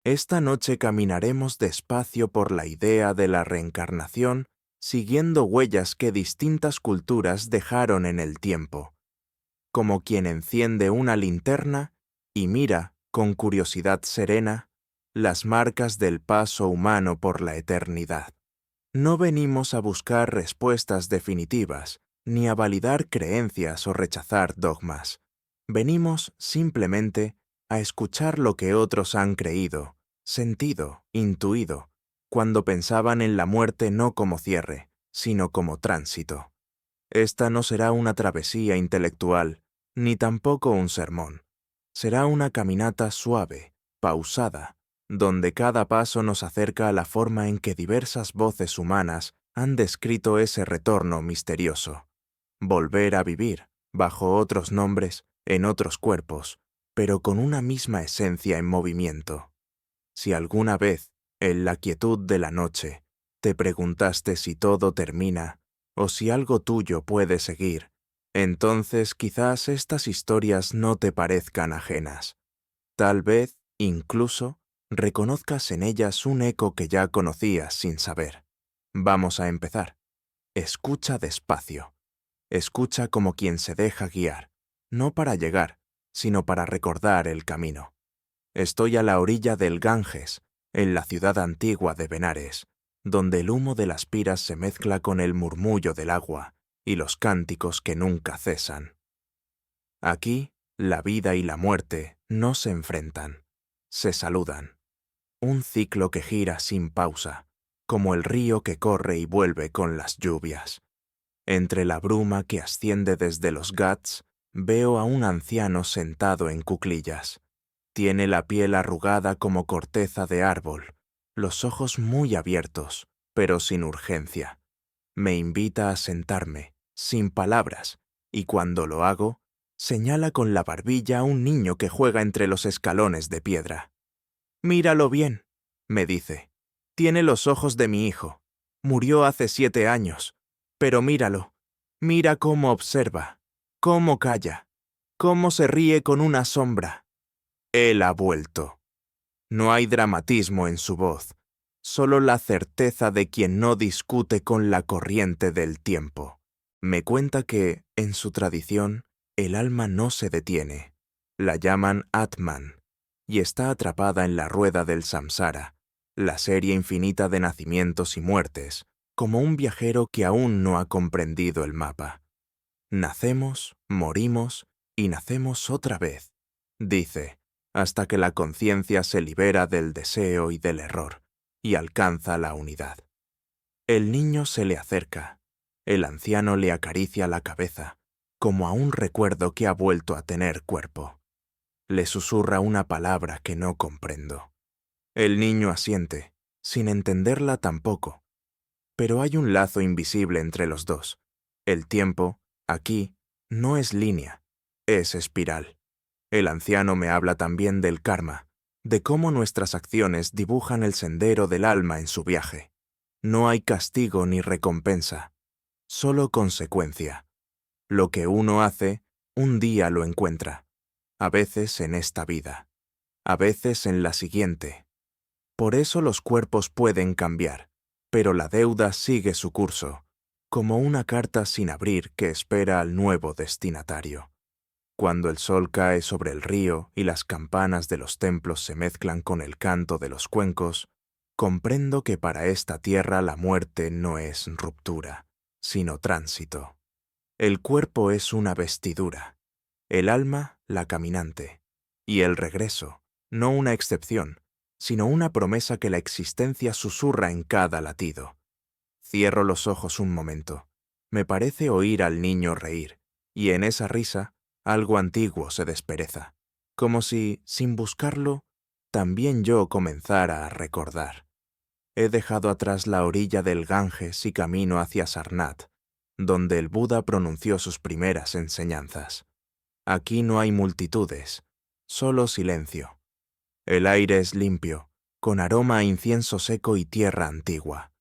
Esta noche caminaremos despacio por la idea de la reencarnación, siguiendo huellas que distintas culturas dejaron en el tiempo, como quien enciende una linterna y mira, con curiosidad serena, las marcas del paso humano por la eternidad. No venimos a buscar respuestas definitivas, ni a validar creencias o rechazar dogmas. Venimos simplemente a escuchar lo que otros han creído, sentido, intuido, cuando pensaban en la muerte no como cierre, sino como tránsito. Esta no será una travesía intelectual, ni tampoco un sermón. Será una caminata suave, pausada, donde cada paso nos acerca a la forma en que diversas voces humanas han descrito ese retorno misterioso. Volver a vivir, bajo otros nombres, en otros cuerpos, pero con una misma esencia en movimiento. Si alguna vez, en la quietud de la noche, te preguntaste si todo termina, o si algo tuyo puede seguir, entonces quizás estas historias no te parezcan ajenas. Tal vez, incluso, reconozcas en ellas un eco que ya conocías sin saber. Vamos a empezar. Escucha despacio. Escucha como quien se deja guiar, no para llegar, sino para recordar el camino. Estoy a la orilla del Ganges, en la ciudad antigua de Benares, donde el humo de las piras se mezcla con el murmullo del agua y los cánticos que nunca cesan. Aquí, la vida y la muerte no se enfrentan, se saludan. Un ciclo que gira sin pausa, como el río que corre y vuelve con las lluvias. Entre la bruma que asciende desde los Ghats, veo a un anciano sentado en cuclillas. Tiene la piel arrugada como corteza de árbol, los ojos muy abiertos, pero sin urgencia. Me invita a sentarme, sin palabras, y cuando lo hago, señala con la barbilla a un niño que juega entre los escalones de piedra. «Míralo bien», me dice. «Tiene los ojos de mi hijo. Murió hace 7 años. Pero míralo. Mira cómo observa, cómo calla, cómo se ríe con una sombra. Él ha vuelto». No hay dramatismo en su voz, solo la certeza de quien no discute con la corriente del tiempo. Me cuenta que, en su tradición, el alma no se detiene. La llaman Atman, y está atrapada en la rueda del samsara, la serie infinita de nacimientos y muertes, como un viajero que aún no ha comprendido el mapa. Nacemos, morimos y nacemos otra vez, dice, hasta que la conciencia se libera del deseo y del error, y alcanza la unidad. El niño se le acerca, el anciano le acaricia la cabeza, como a un recuerdo que ha vuelto a tener cuerpo. Le susurra una palabra que no comprendo. El niño asiente, sin entenderla tampoco, pero hay un lazo invisible entre los dos. El tiempo, aquí, no es línea, es espiral. El anciano me habla también del karma, de cómo nuestras acciones dibujan el sendero del alma en su viaje. No hay castigo ni recompensa, solo consecuencia. Lo que uno hace, un día lo encuentra, a veces en esta vida, a veces en la siguiente. Por eso los cuerpos pueden cambiar, pero la deuda sigue su curso, como una carta sin abrir que espera al nuevo destinatario. Cuando el sol cae sobre el río y las campanas de los templos se mezclan con el canto de los cuencos, comprendo que para esta tierra la muerte no es ruptura, sino tránsito. El cuerpo es una vestidura, el alma la caminante, y el regreso, no una excepción, sino una promesa que la existencia susurra en cada latido. Cierro los ojos un momento. Me parece oír al niño reír, y en esa risa algo antiguo se despereza, como si, sin buscarlo, también yo comenzara a recordar. He dejado atrás la orilla del Ganges y camino hacia Sarnath, donde el Buda pronunció sus primeras enseñanzas. Aquí no hay multitudes, solo silencio. El aire es limpio, con aroma a incienso seco y tierra antigua.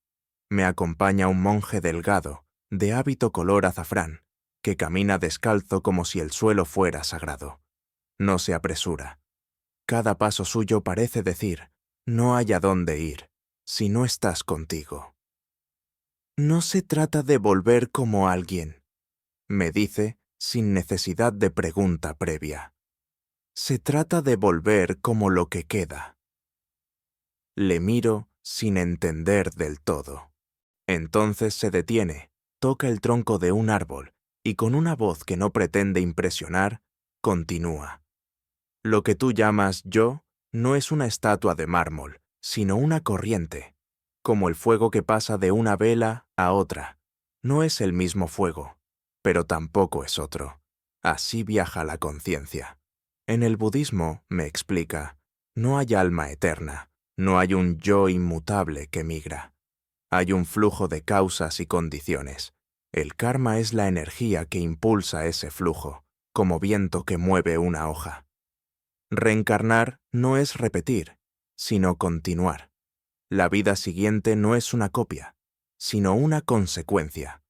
Me acompaña un monje delgado, de hábito color azafrán, que camina descalzo como si el suelo fuera sagrado. No se apresura. Cada paso suyo parece decir, No hay a dónde ir si no estás contigo. No se trata de volver como alguien, me dice sin necesidad de pregunta previa. Se trata de volver como lo que queda. Le miro sin entender del todo. Entonces se detiene, toca el tronco de un árbol y con una voz que no pretende impresionar, continúa. Lo que tú llamas yo no es una estatua de mármol, sino una corriente, como el fuego que pasa de una vela a otra. No es el mismo fuego, pero tampoco es otro. Así viaja la conciencia. En el budismo, me explica, no hay alma eterna, no hay un yo inmutable que migra. Hay un flujo de causas y condiciones. El karma es la energía que impulsa ese flujo, como viento que mueve una hoja. Reencarnar no es repetir, sino continuar. La vida siguiente no es una copia, sino una consecuencia.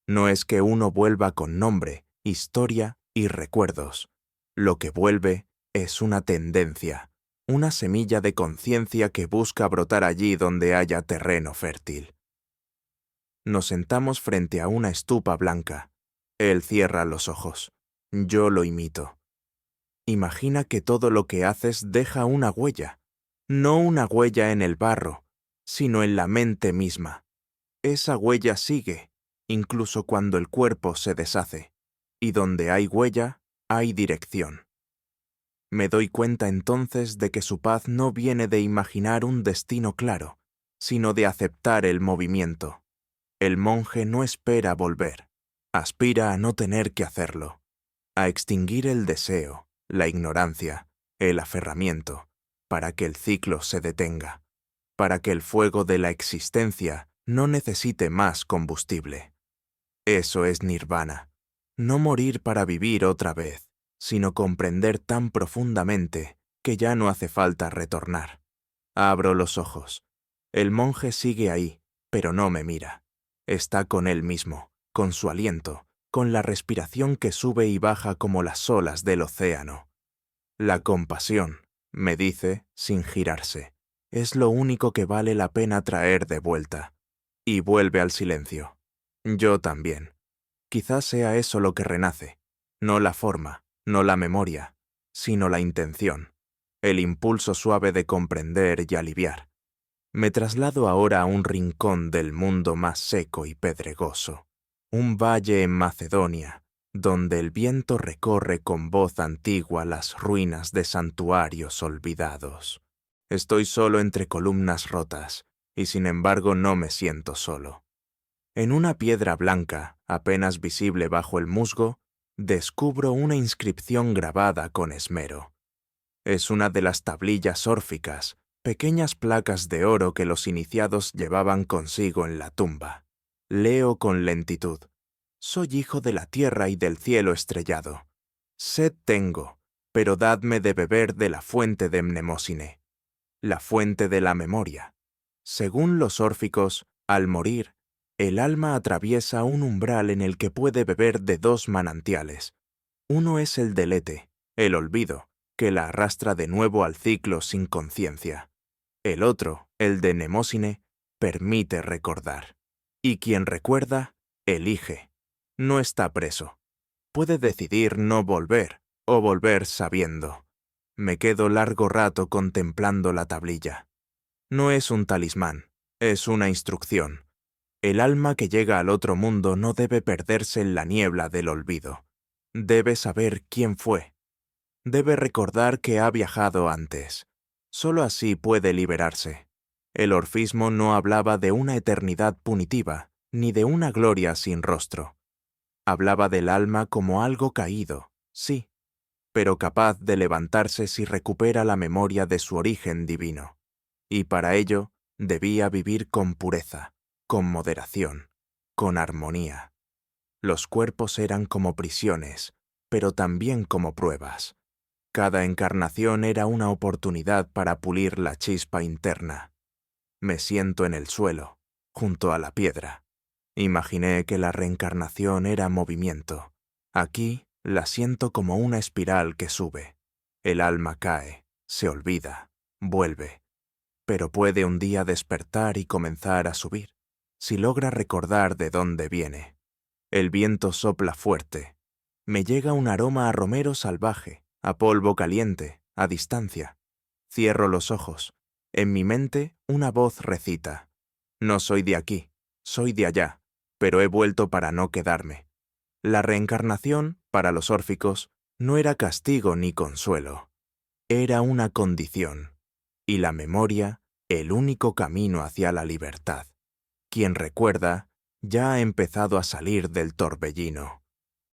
No es que uno vuelva con nombre, historia y recuerdos. Lo que vuelve es una tendencia, una semilla de conciencia que busca brotar allí donde haya terreno fértil. Nos sentamos frente a una estupa blanca. Él cierra los ojos. Yo lo imito. Imagina que todo lo que haces deja una huella, no una huella en el barro, sino en la mente misma. Esa huella sigue, incluso cuando el cuerpo se deshace, y donde hay huella, hay dirección. Me doy cuenta entonces de que su paz no viene de imaginar un destino claro, sino de aceptar el movimiento. El monje no espera volver, aspira a no tener que hacerlo, a extinguir el deseo, la ignorancia, el aferramiento, para que el ciclo se detenga, para que el fuego de la existencia no necesite más combustible. Eso es nirvana, no morir para vivir otra vez, sino comprender tan profundamente que ya no hace falta retornar. Abro los ojos. El monje sigue ahí, pero no me mira. Está con él mismo, con su aliento, con la respiración que sube y baja como las olas del océano. La compasión, me dice, sin girarse, es lo único que vale la pena traer de vuelta. Y vuelve al silencio. Yo también. Quizás sea eso lo que renace, no la forma, no la memoria, sino la intención, el impulso suave de comprender y aliviar. Me traslado ahora a un rincón del mundo más seco y pedregoso, un valle en Macedonia, donde el viento recorre con voz antigua las ruinas de santuarios olvidados. Estoy solo entre columnas rotas, y sin embargo no me siento solo. En una piedra blanca, apenas visible bajo el musgo, descubro una inscripción grabada con esmero. Es una de las tablillas órficas, pequeñas placas de oro que los iniciados llevaban consigo en la tumba. Leo con lentitud. Soy hijo de la tierra y del cielo estrellado. Sed tengo, pero dadme de beber de la fuente de Mnemosine, la fuente de la memoria. Según los órficos, al morir, el alma atraviesa un umbral en el que puede beber de dos manantiales. Uno es el delete, el olvido, que la arrastra de nuevo al ciclo sin conciencia. El otro, el de Mnemosine, permite recordar. Y quien recuerda, elige. No está preso. Puede decidir no volver, o volver sabiendo. Me quedo largo rato contemplando la tablilla. No es un talismán, es una instrucción. El alma que llega al otro mundo no debe perderse en la niebla del olvido. Debe saber quién fue. Debe recordar que ha viajado antes. Solo así puede liberarse. El orfismo no hablaba de una eternidad punitiva, ni de una gloria sin rostro. Hablaba del alma como algo caído, sí, pero capaz de levantarse si recupera la memoria de su origen divino. Y para ello debía vivir con pureza, con moderación, con armonía. Los cuerpos eran como prisiones, pero también como pruebas. Cada encarnación era una oportunidad para pulir la chispa interna. Me siento en el suelo, junto a la piedra. Imaginé que la reencarnación era movimiento. Aquí la siento como una espiral que sube. El alma cae, se olvida, vuelve. pero puede un día despertar y comenzar a subir, si logra recordar de dónde viene. El viento sopla fuerte. Me llega un aroma a romero salvaje, a polvo caliente, a distancia. Cierro los ojos. En mi mente una voz recita: no soy de aquí, soy de allá, pero he vuelto para no quedarme. La reencarnación, para los órficos, no era castigo ni consuelo. Era una condición. Y la memoria, el único camino hacia la libertad. Quien recuerda, ya ha empezado a salir del torbellino.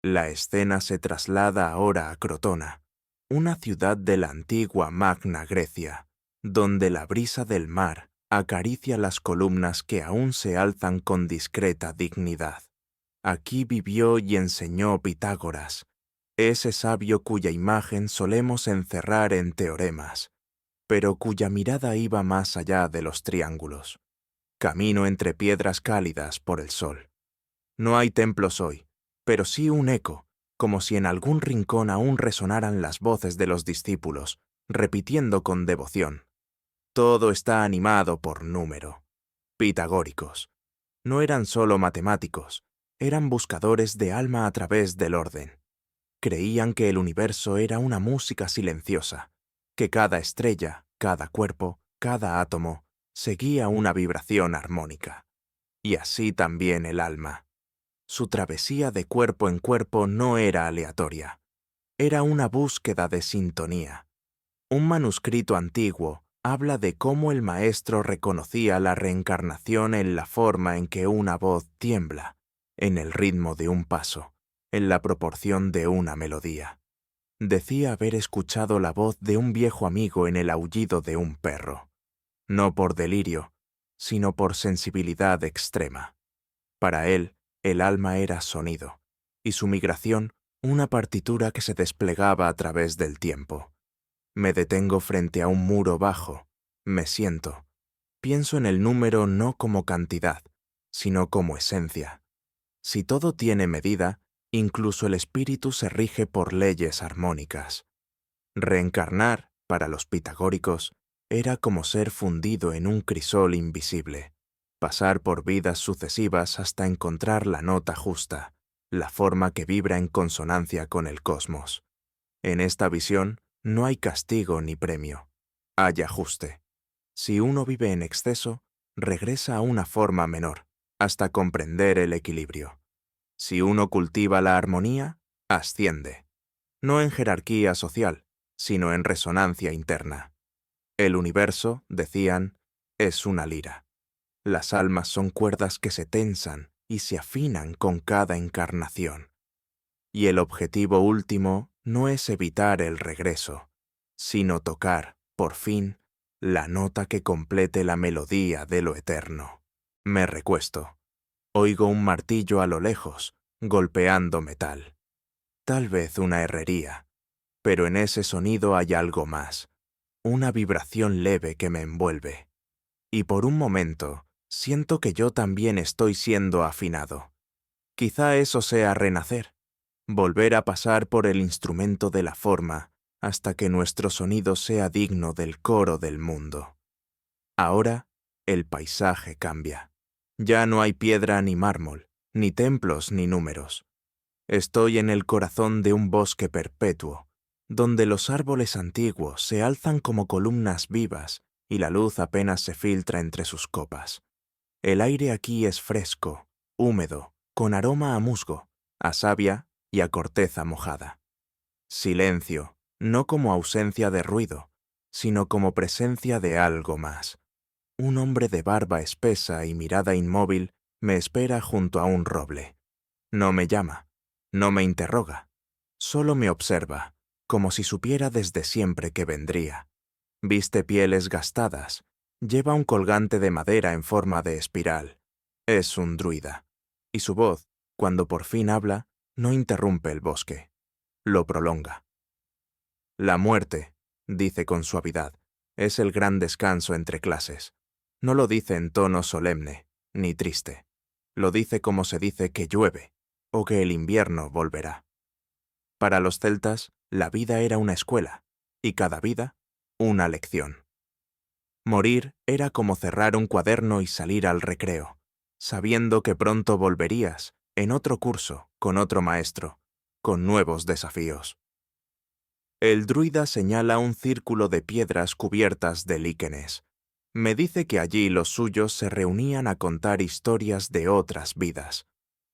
La escena se traslada ahora a Crotona, una ciudad de la antigua Magna Grecia, donde la brisa del mar acaricia las columnas que aún se alzan con discreta dignidad. Aquí vivió y enseñó Pitágoras, ese sabio cuya imagen solemos encerrar en teoremas, pero cuya mirada iba más allá de los triángulos. Camino entre piedras cálidas por el sol. No hay templos hoy, pero sí un eco, como si en algún rincón aún resonaran las voces de los discípulos, repitiendo con devoción. Todo está animado por número. Pitagóricos. No eran solo matemáticos, eran buscadores de alma a través del orden. Creían que el universo era una música silenciosa, que cada estrella, cada cuerpo, cada átomo, seguía una vibración armónica. Y así también el alma. Su travesía de cuerpo en cuerpo no era aleatoria. Era una búsqueda de sintonía. Un manuscrito antiguo habla de cómo el maestro reconocía la reencarnación en la forma en que una voz tiembla, en el ritmo de un paso, en la proporción de una melodía. Decía haber escuchado la voz de un viejo amigo en el aullido de un perro, no por delirio, sino por sensibilidad extrema. Para él, el alma era sonido, y su migración una partitura que se desplegaba a través del tiempo. Me detengo frente a un muro bajo, me siento. Pienso en el número no como cantidad, sino como esencia. Si todo tiene medida, incluso el espíritu se rige por leyes armónicas. Reencarnar, para los pitagóricos, era como ser fundido en un crisol invisible, pasar por vidas sucesivas hasta encontrar la nota justa, la forma que vibra en consonancia con el cosmos. En esta visión no hay castigo ni premio, hay ajuste. Si uno vive en exceso, regresa a una forma menor, hasta comprender el equilibrio. Si uno cultiva la armonía, asciende, no en jerarquía social, sino en resonancia interna. El universo, decían, es una lira. Las almas son cuerdas que se tensan y se afinan con cada encarnación. Y el objetivo último no es evitar el regreso, sino tocar, por fin, la nota que complete la melodía de lo eterno. Me recuesto. Oigo un martillo a lo lejos, golpeando metal. Tal vez una herrería, pero en ese sonido hay algo más, una vibración leve que me envuelve. Y por un momento, siento que yo también estoy siendo afinado. Quizá eso sea renacer, volver a pasar por el instrumento de la forma hasta que nuestro sonido sea digno del coro del mundo. Ahora, el paisaje cambia. Ya no hay piedra ni mármol, ni templos ni números. Estoy en el corazón de un bosque perpetuo, donde los árboles antiguos se alzan como columnas vivas y la luz apenas se filtra entre sus copas. El aire aquí es fresco, húmedo, con aroma a musgo, a savia y a corteza mojada. Silencio, no como ausencia de ruido, sino como presencia de algo más. Un hombre de barba espesa y mirada inmóvil me espera junto a un roble. No me llama, no me interroga, solo me observa, como si supiera desde siempre que vendría. Viste pieles gastadas, lleva un colgante de madera en forma de espiral. Es un druida, y su voz, cuando por fin habla, no interrumpe el bosque, lo prolonga. La muerte, dice con suavidad, es el gran descanso entre clases. No lo dice en tono solemne, ni triste. Lo dice como se dice que llueve, o que el invierno volverá. Para los celtas, la vida era una escuela, y cada vida, una lección. Morir era como cerrar un cuaderno y salir al recreo, sabiendo que pronto volverías, en otro curso, con otro maestro, con nuevos desafíos. El druida señala un círculo de piedras cubiertas de líquenes. Me dice que allí los suyos se reunían a contar historias de otras vidas,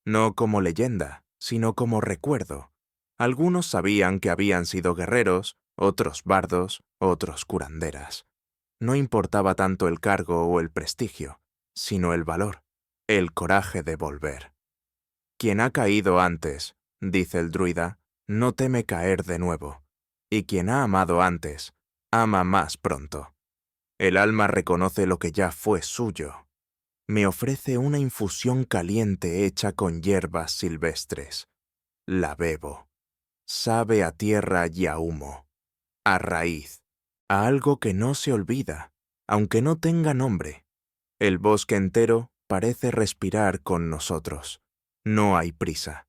no como leyenda, sino como recuerdo. Algunos sabían que habían sido guerreros, otros bardos, otros curanderas. No importaba tanto el cargo o el prestigio, sino el valor, el coraje de volver. Quien ha caído antes, dice el druida, no teme caer de nuevo, y quien ha amado antes, ama más pronto. El alma reconoce lo que ya fue suyo. Me ofrece una infusión caliente hecha con hierbas silvestres. La bebo. Sabe a tierra y a humo, a raíz, a algo que no se olvida, aunque no tenga nombre. El bosque entero parece respirar con nosotros. No hay prisa.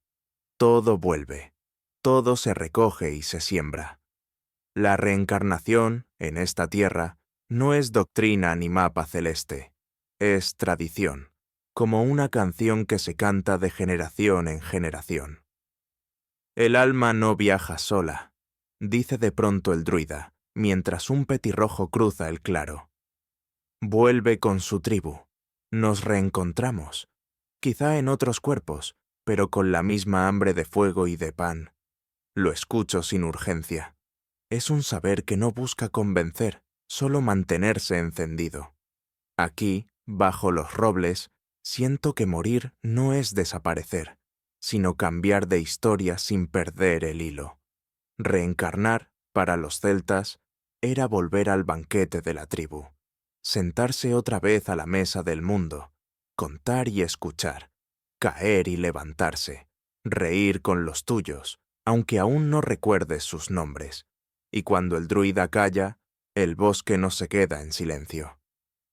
Todo vuelve. Todo se recoge y se siembra. La reencarnación, en esta tierra, no es doctrina ni mapa celeste. Es tradición, como una canción que se canta de generación en generación. El alma no viaja sola, dice de pronto el druida, mientras un petirrojo cruza el claro. Vuelve con su tribu. Nos reencontramos, quizá en otros cuerpos, pero con la misma hambre de fuego y de pan. Lo escucho sin urgencia. Es un saber que no busca convencer, solo mantenerse encendido. Aquí, bajo los robles, siento que morir no es desaparecer, sino cambiar de historia sin perder el hilo. Reencarnar, para los celtas, era volver al banquete de la tribu, sentarse otra vez a la mesa del mundo, contar y escuchar, caer y levantarse, reír con los tuyos, aunque aún no recuerdes sus nombres. Y cuando el druida calla, el bosque no se queda en silencio.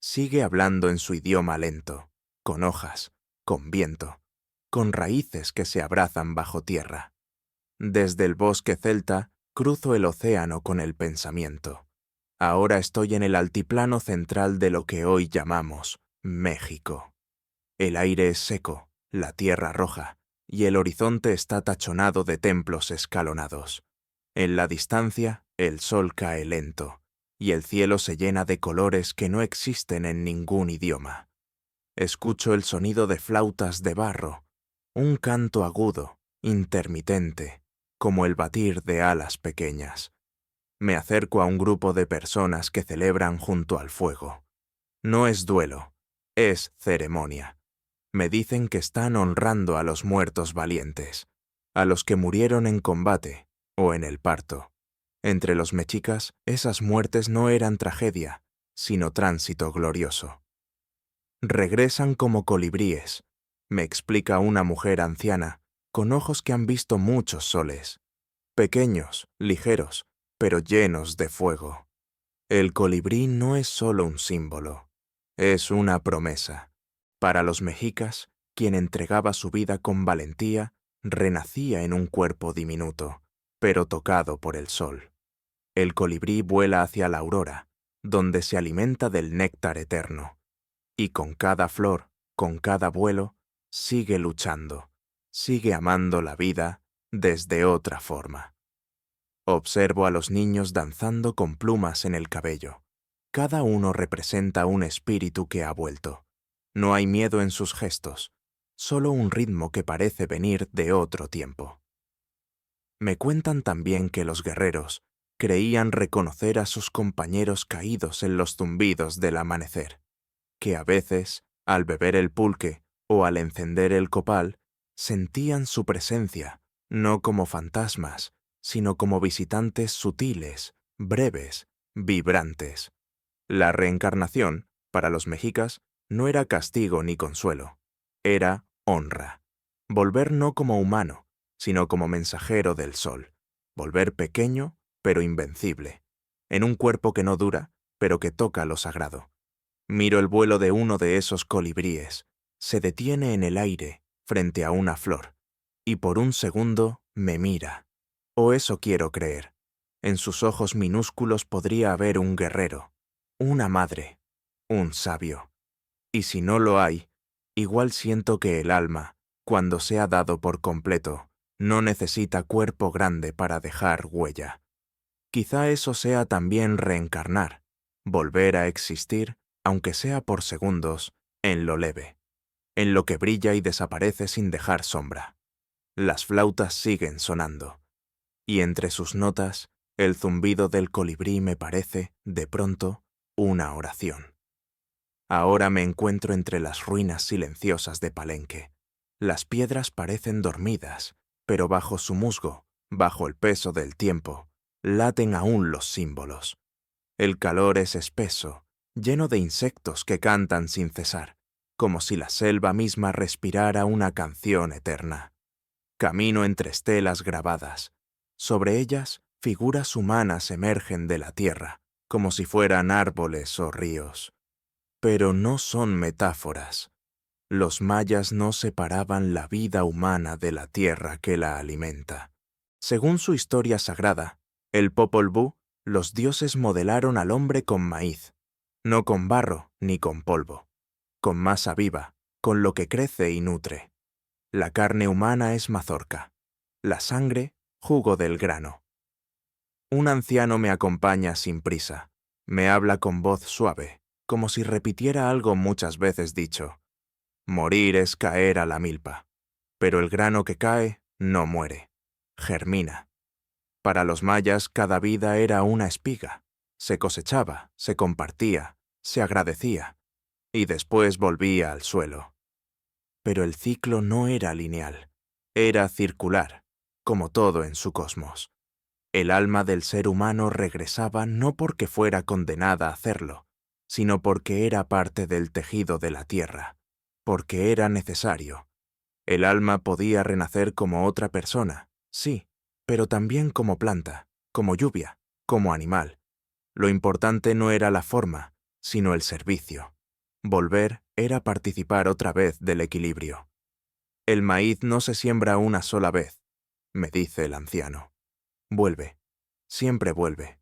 Sigue hablando en su idioma lento, con hojas, con viento, con raíces que se abrazan bajo tierra. Desde el bosque celta cruzo el océano con el pensamiento. Ahora estoy en el altiplano central de lo que hoy llamamos México. El aire es seco, la tierra roja, y el horizonte está tachonado de templos escalonados. En la distancia, el sol cae lento, y el cielo se llena de colores que no existen en ningún idioma. Escucho el sonido de flautas de barro, un canto agudo, intermitente, como el batir de alas pequeñas. Me acerco a un grupo de personas que celebran junto al fuego. No es duelo, es ceremonia. Me dicen que están honrando a los muertos valientes, a los que murieron en combate o en el parto. Entre los mexicas, esas muertes no eran tragedia, sino tránsito glorioso. Regresan como colibríes, me explica una mujer anciana, con ojos que han visto muchos soles. Pequeños, ligeros, pero llenos de fuego. El colibrí no es solo un símbolo, es una promesa. Para los mexicas, quien entregaba su vida con valentía, renacía en un cuerpo diminuto, pero tocado por el sol. El colibrí vuela hacia la aurora, donde se alimenta del néctar eterno. Y con cada flor, con cada vuelo, sigue luchando, sigue amando la vida desde otra forma. Observo a los niños danzando con plumas en el cabello. Cada uno representa un espíritu que ha vuelto. No hay miedo en sus gestos, solo un ritmo que parece venir de otro tiempo. Me cuentan también que los guerreros creían reconocer a sus compañeros caídos en los zumbidos del amanecer, que a veces, al beber el pulque o al encender el copal, sentían su presencia, no como fantasmas, sino como visitantes sutiles, breves, vibrantes. La reencarnación, para los mexicas, no era castigo ni consuelo, era honra. Volver no como humano, sino como mensajero del sol. Volver pequeño, pero invencible. En un cuerpo que no dura, pero que toca lo sagrado. Miro el vuelo de uno de esos colibríes. Se detiene en el aire, frente a una flor, y por un segundo me mira. O eso quiero creer. En sus ojos minúsculos podría haber un guerrero, una madre, un sabio. Y si no lo hay, igual siento que el alma, cuando se ha dado por completo, no necesita cuerpo grande para dejar huella. Quizá eso sea también reencarnar, volver a existir, aunque sea por segundos, en lo leve, en lo que brilla y desaparece sin dejar sombra. Las flautas siguen sonando, y entre sus notas, el zumbido del colibrí me parece, de pronto, una oración. Ahora me encuentro entre las ruinas silenciosas de Palenque. Las piedras parecen dormidas, pero bajo su musgo, bajo el peso del tiempo, laten aún los símbolos. El calor es espeso, lleno de insectos que cantan sin cesar, como si la selva misma respirara una canción eterna. Camino entre estelas grabadas. Sobre ellas, figuras humanas emergen de la tierra, como si fueran árboles o ríos. Pero no son metáforas. Los mayas no separaban la vida humana de la tierra que la alimenta. Según su historia sagrada, el Popol Vuh, los dioses modelaron al hombre con maíz, no con barro ni con polvo, con masa viva, con lo que crece y nutre. La carne humana es mazorca, la sangre, jugo del grano. Un anciano me acompaña sin prisa, me habla con voz suave, como si repitiera algo muchas veces dicho. Morir es caer a la milpa, pero el grano que cae no muere, germina. Para los mayas cada vida era una espiga, se cosechaba, se compartía, se agradecía, y después volvía al suelo. Pero el ciclo no era lineal, era circular, como todo en su cosmos. El alma del ser humano regresaba no porque fuera condenada a hacerlo, sino porque era parte del tejido de la tierra, porque era necesario. El alma podía renacer como otra persona, sí, pero también como planta, como lluvia, como animal. Lo importante no era la forma, sino el servicio. Volver era participar otra vez del equilibrio. El maíz no se siembra una sola vez, me dice el anciano. Vuelve, siempre vuelve.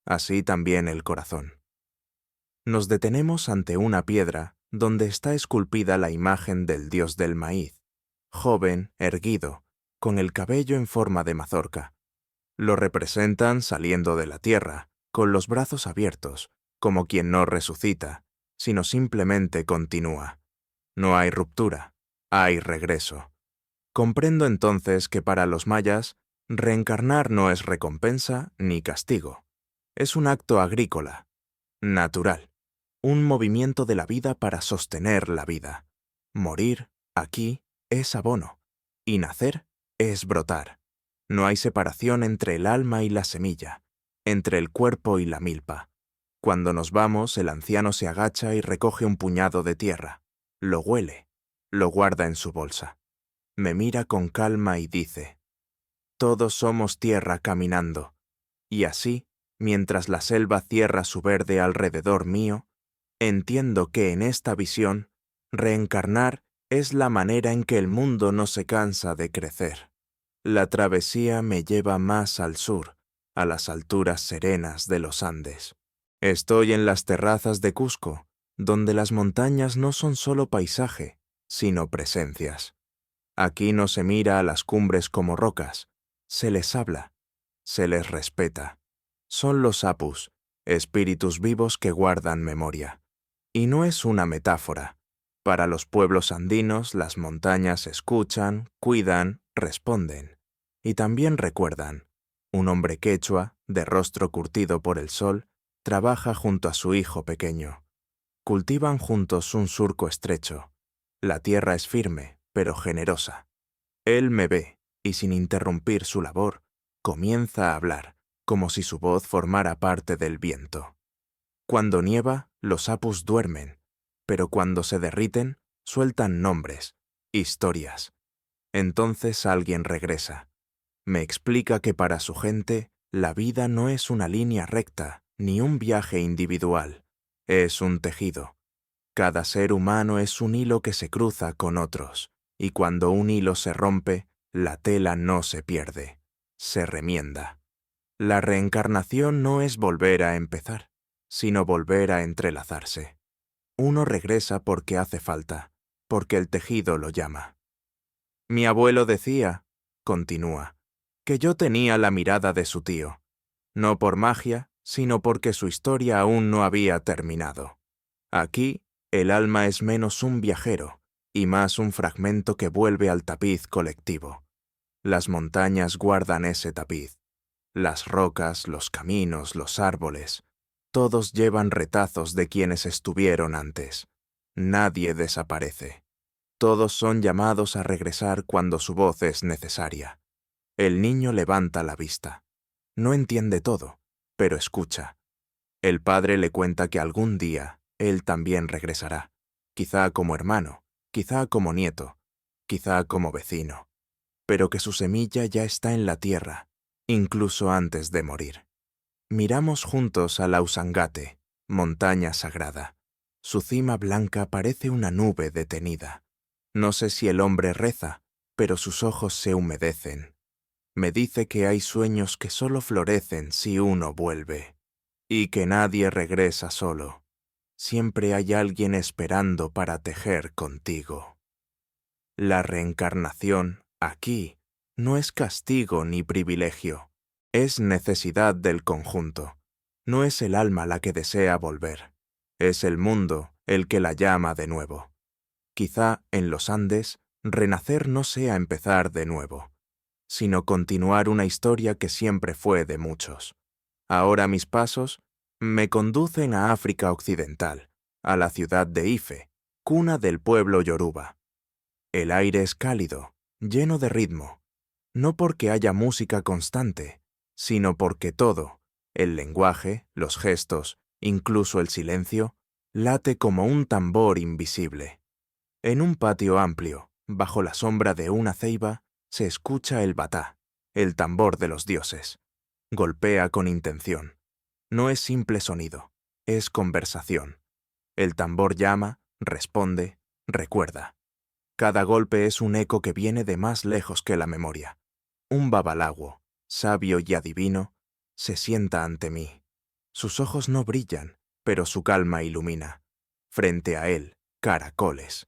Así también el corazón. Nos detenemos ante una piedra donde está esculpida la imagen del dios del maíz, joven, erguido, con el cabello en forma de mazorca. Lo representan saliendo de la tierra, con los brazos abiertos, como quien no resucita, sino simplemente continúa. No hay ruptura, hay regreso. Comprendo entonces que para los mayas, reencarnar no es recompensa ni castigo. Es un acto agrícola, natural, un movimiento de la vida para sostener la vida. Morir, aquí, es abono, y nacer es brotar. No hay separación entre el alma y la semilla, entre el cuerpo y la milpa. Cuando nos vamos, el anciano se agacha y recoge un puñado de tierra. Lo huele, lo guarda en su bolsa. Me mira con calma y dice, todos somos tierra caminando, y así, mientras la selva cierra su verde alrededor mío, entiendo que en esta visión, reencarnar es la manera en que el mundo no se cansa de crecer. La travesía me lleva más al sur, a las alturas serenas de los Andes. Estoy en las terrazas de Cusco, donde las montañas no son solo paisaje, sino presencias. Aquí no se mira a las cumbres como rocas, se les habla, se les respeta. Son los apus, espíritus vivos que guardan memoria. Y no es una metáfora. Para los pueblos andinos las montañas escuchan, cuidan, responden. Y también recuerdan. Un hombre quechua, de rostro curtido por el sol, trabaja junto a su hijo pequeño. Cultivan juntos un surco estrecho. La tierra es firme, pero generosa. Él me ve, y sin interrumpir su labor, comienza a hablar, como si su voz formara parte del viento. Cuando nieva, los apus duermen, pero cuando se derriten, sueltan nombres, historias. Entonces alguien regresa. Me explica que para su gente, la vida no es una línea recta, ni un viaje individual. Es un tejido. Cada ser humano es un hilo que se cruza con otros, y cuando un hilo se rompe, la tela no se pierde, se remienda. La reencarnación no es volver a empezar, sino volver a entrelazarse. Uno regresa porque hace falta, porque el tejido lo llama. Mi abuelo decía, continúa, que yo tenía la mirada de su tío, no por magia, sino porque su historia aún no había terminado. Aquí, el alma es menos un viajero y más un fragmento que vuelve al tapiz colectivo. Las montañas guardan ese tapiz. Las rocas, los caminos, los árboles, todos llevan retazos de quienes estuvieron antes. Nadie desaparece. Todos son llamados a regresar cuando su voz es necesaria. El niño levanta la vista. No entiende todo, pero escucha. El padre le cuenta que algún día él también regresará, quizá como hermano, quizá como nieto, quizá como vecino, pero que su semilla ya está en la tierra, incluso antes de morir. Miramos juntos a la Usangate, montaña sagrada. Su cima blanca parece una nube detenida. No sé si el hombre reza, pero sus ojos se humedecen. Me dice que hay sueños que solo florecen si uno vuelve, y que nadie regresa solo. Siempre hay alguien esperando para tejer contigo. La reencarnación, aquí, no es castigo ni privilegio, es necesidad del conjunto. No es el alma la que desea volver, es el mundo el que la llama de nuevo. Quizá en los Andes, renacer no sea empezar de nuevo, sino continuar una historia que siempre fue de muchos. Ahora mis pasos me conducen a África Occidental, a la ciudad de Ife, cuna del pueblo yoruba. El aire es cálido, lleno de ritmo, no porque haya música constante, sino porque todo, el lenguaje, los gestos, incluso el silencio, late como un tambor invisible. En un patio amplio, bajo la sombra de una ceiba, se escucha el batá, el tambor de los dioses. Golpea con intención. No es simple sonido, es conversación. El tambor llama, responde, recuerda. Cada golpe es un eco que viene de más lejos que la memoria. Un babalawo, sabio y adivino, se sienta ante mí. Sus ojos no brillan, pero su calma ilumina. Frente a él, caracoles.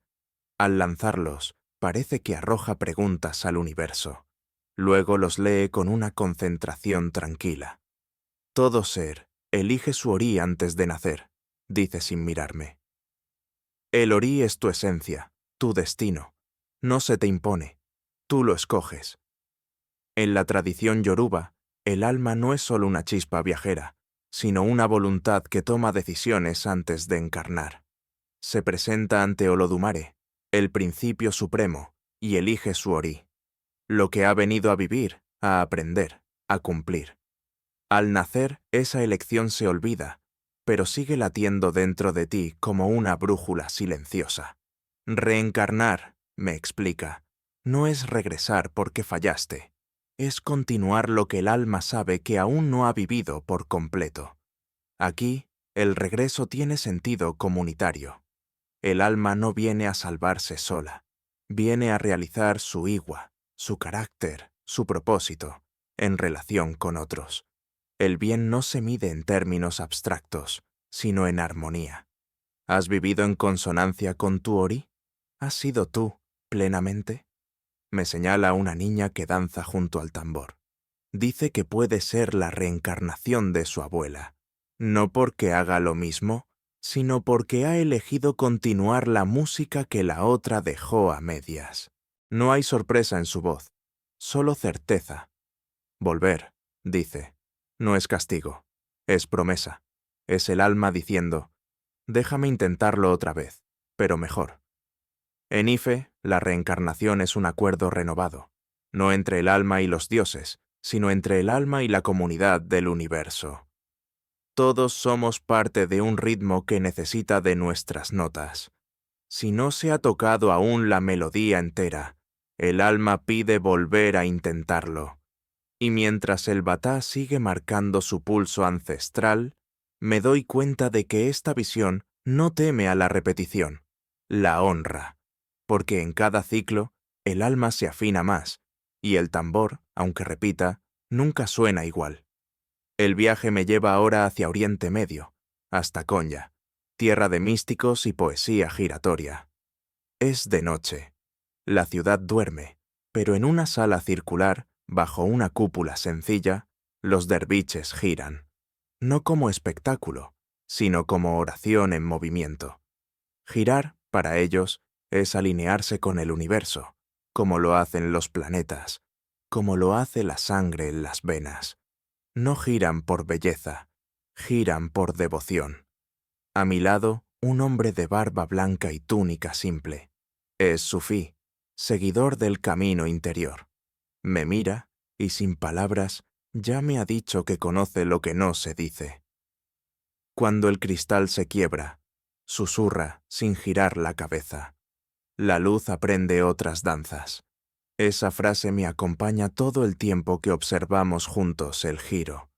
Al lanzarlos, parece que arroja preguntas al universo. Luego los lee con una concentración tranquila. Todo ser elige su orí antes de nacer, dice sin mirarme. El orí es tu esencia, tu destino. No se te impone, tú lo escoges. En la tradición yoruba, el alma no es solo una chispa viajera, sino una voluntad que toma decisiones antes de encarnar. Se presenta ante Olodumare, el principio supremo, y elige su orí. Lo que ha venido a vivir, a aprender, a cumplir. Al nacer, esa elección se olvida, pero sigue latiendo dentro de ti como una brújula silenciosa. Reencarnar, me explica, no es regresar porque fallaste, es continuar lo que el alma sabe que aún no ha vivido por completo. Aquí, el regreso tiene sentido comunitario. El alma no viene a salvarse sola, viene a realizar su igua, su carácter, su propósito, en relación con otros. El bien no se mide en términos abstractos, sino en armonía. ¿Has vivido en consonancia con tu Ori? ¿Has sido tú, plenamente? Me señala una niña que danza junto al tambor. Dice que puede ser la reencarnación de su abuela, no porque haga lo mismo, sino porque ha elegido continuar la música que la otra dejó a medias. No hay sorpresa en su voz, solo certeza. Volver, dice, no es castigo, es promesa. Es el alma diciendo, déjame intentarlo otra vez, pero mejor. En Ife, la reencarnación es un acuerdo renovado, no entre el alma y los dioses, sino entre el alma y la comunidad del universo. Todos somos parte de un ritmo que necesita de nuestras notas. Si no se ha tocado aún la melodía entera, el alma pide volver a intentarlo. Y mientras el batá sigue marcando su pulso ancestral, me doy cuenta de que esta visión no teme a la repetición, la honra, porque en cada ciclo el alma se afina más, y el tambor, aunque repita, nunca suena igual. El viaje me lleva ahora hacia Oriente Medio, hasta Konya, tierra de místicos y poesía giratoria. Es de noche. La ciudad duerme, pero en una sala circular, bajo una cúpula sencilla, los derviches giran, no como espectáculo, sino como oración en movimiento. Girar, para ellos, es alinearse con el universo, como lo hacen los planetas, como lo hace la sangre en las venas. No giran por belleza, giran por devoción. A mi lado, un hombre de barba blanca y túnica simple. Es sufí, seguidor del camino interior. Me mira y sin palabras ya me ha dicho que conoce lo que no se dice. Cuando el cristal se quiebra, susurra sin girar la cabeza. La luz aprende otras danzas. Esa frase me acompaña todo el tiempo que observamos juntos el giro.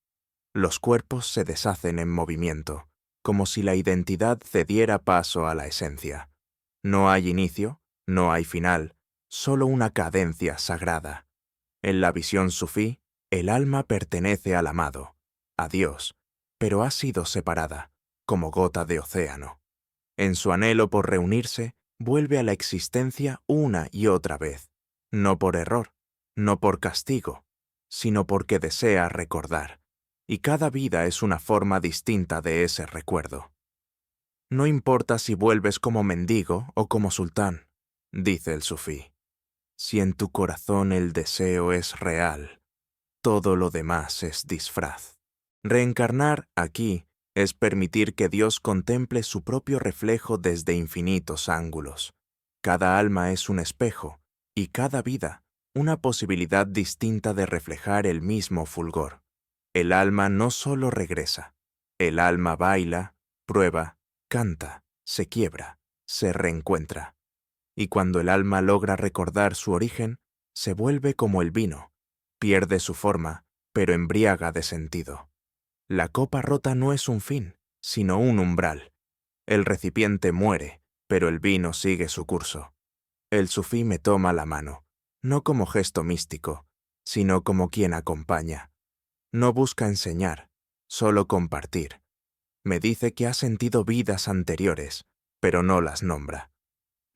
Los cuerpos se deshacen en movimiento, como si la identidad cediera paso a la esencia. No hay inicio, no hay final, solo una cadencia sagrada. En la visión sufí, el alma pertenece al amado, a Dios, pero ha sido separada, como gota de océano. En su anhelo por reunirse, vuelve a la existencia una y otra vez, no por error, no por castigo, sino porque desea recordar, y cada vida es una forma distinta de ese recuerdo. No importa si vuelves como mendigo o como sultán, dice el sufí. Si en tu corazón el deseo es real, todo lo demás es disfraz. Reencarnar aquí es permitir que Dios contemple su propio reflejo desde infinitos ángulos. Cada alma es un espejo, y cada vida una posibilidad distinta de reflejar el mismo fulgor. El alma no solo regresa, el alma baila, prueba, canta, se quiebra, se reencuentra. Y cuando el alma logra recordar su origen, se vuelve como el vino, pierde su forma, pero embriaga de sentido. La copa rota no es un fin, sino un umbral. El recipiente muere, pero el vino sigue su curso. El sufí me toma la mano, no como gesto místico, sino como quien acompaña. No busca enseñar, solo compartir. Me dice que ha sentido vidas anteriores, pero no las nombra.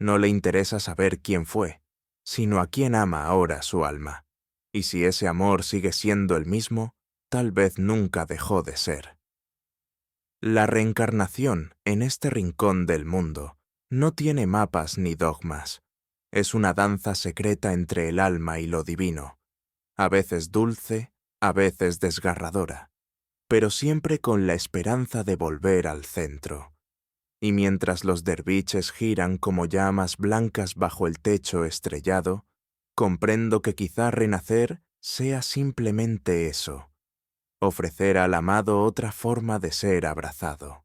No le interesa saber quién fue, sino a quién ama ahora su alma. Y si ese amor sigue siendo el mismo, tal vez nunca dejó de ser. La reencarnación en este rincón del mundo no tiene mapas ni dogmas. Es una danza secreta entre el alma y lo divino, a veces dulce, a veces desgarradora, pero siempre con la esperanza de volver al centro. Y mientras los derviches giran como llamas blancas bajo el techo estrellado, comprendo que quizá renacer sea simplemente eso, ofrecer al amado otra forma de ser abrazado.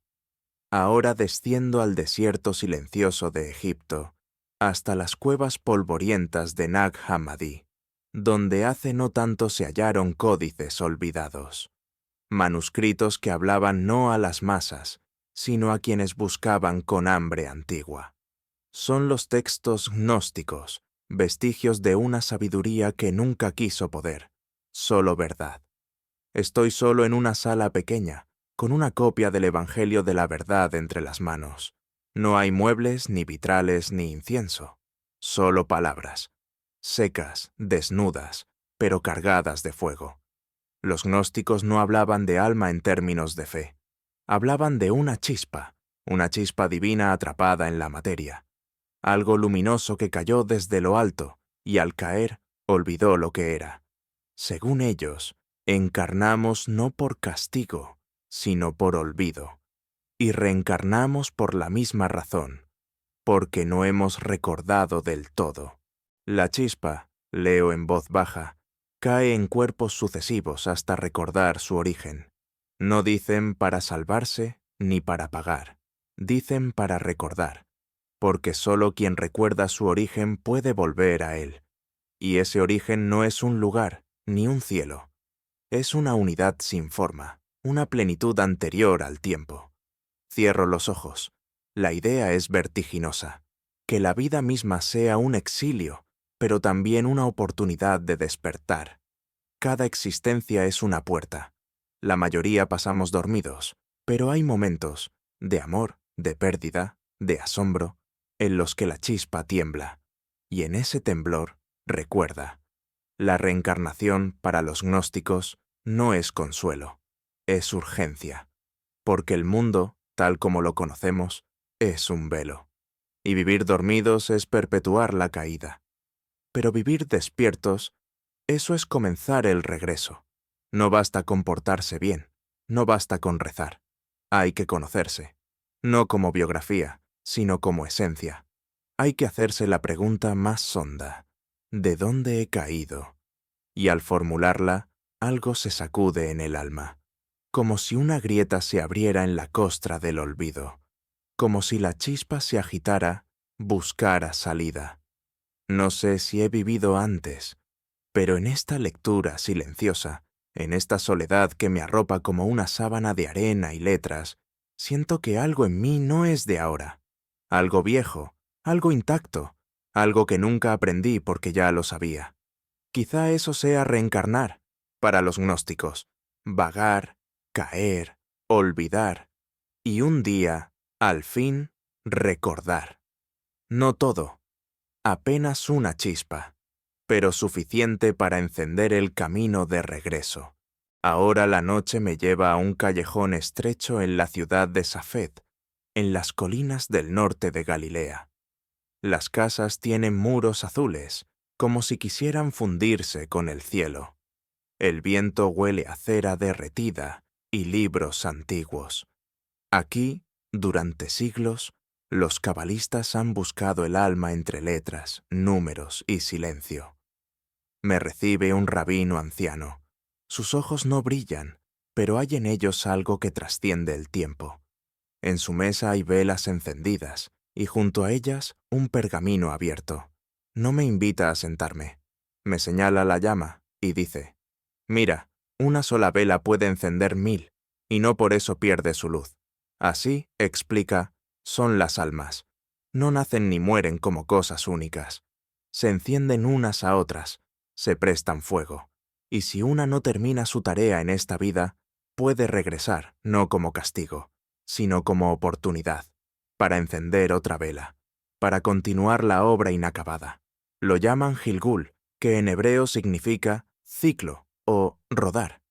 Ahora desciendo al desierto silencioso de Egipto, hasta las cuevas polvorientas de Nag Hammadi, donde hace no tanto se hallaron códices olvidados, manuscritos que hablaban no a las masas, sino a quienes buscaban con hambre antigua. Son los textos gnósticos, vestigios de una sabiduría que nunca quiso poder, solo verdad. Estoy solo en una sala pequeña, con una copia del Evangelio de la Verdad entre las manos. No hay muebles, ni vitrales, ni incienso, solo palabras, secas, desnudas, pero cargadas de fuego. Los gnósticos no hablaban de alma en términos de fe. Hablaban de una chispa divina atrapada en la materia, algo luminoso que cayó desde lo alto y al caer olvidó lo que era. Según ellos, encarnamos no por castigo, sino por olvido, y reencarnamos por la misma razón, porque no hemos recordado del todo. La chispa, leo en voz baja, cae en cuerpos sucesivos hasta recordar su origen. No dicen para salvarse ni para pagar, dicen para recordar, porque solo quien recuerda su origen puede volver a él. Y ese origen no es un lugar, ni un cielo. Es una unidad sin forma, una plenitud anterior al tiempo. Cierro los ojos. La idea es vertiginosa. Que la vida misma sea un exilio, pero también una oportunidad de despertar. Cada existencia es una puerta. La mayoría pasamos dormidos, pero hay momentos, de amor, de pérdida, de asombro, en los que la chispa tiembla. Y en ese temblor, recuerda, la reencarnación para los gnósticos no es consuelo, es urgencia, porque el mundo, tal como lo conocemos, es un velo, y vivir dormidos es perpetuar la caída. Pero vivir despiertos, eso es comenzar el regreso. No basta con portarse bien, no basta con rezar. Hay que conocerse, no como biografía, sino como esencia. Hay que hacerse la pregunta más honda: ¿de dónde he caído? Y al formularla, algo se sacude en el alma, como si una grieta se abriera en la costra del olvido, como si la chispa se agitara, buscara salida. No sé si he vivido antes, pero en esta lectura silenciosa, en esta soledad que me arropa como una sábana de arena y letras, siento que algo en mí no es de ahora, algo viejo, algo intacto, algo que nunca aprendí porque ya lo sabía. Quizá eso sea reencarnar, para los gnósticos, vagar, caer, olvidar, y un día, al fin, recordar. No todo, apenas una chispa, pero suficiente para encender el camino de regreso. Ahora la noche me lleva a un callejón estrecho en la ciudad de Safed, en las colinas del norte de Galilea. Las casas tienen muros azules, como si quisieran fundirse con el cielo. El viento huele a cera derretida y libros antiguos. Aquí, durante siglos, los cabalistas han buscado el alma entre letras, números y silencio. Me recibe un rabino anciano. Sus ojos no brillan, pero hay en ellos algo que trasciende el tiempo. En su mesa hay velas encendidas, y junto a ellas un pergamino abierto. No me invita a sentarme. Me señala la llama y dice: «Mira, una sola vela puede encender 1000, y no por eso pierde su luz. Así, explica, son las almas. No nacen ni mueren como cosas únicas. Se encienden unas a otras, se prestan fuego, y si una no termina su tarea en esta vida, puede regresar, no como castigo, sino como oportunidad, para encender otra vela, para continuar la obra inacabada. Lo llaman Gilgul, que en hebreo significa ciclo o rodar.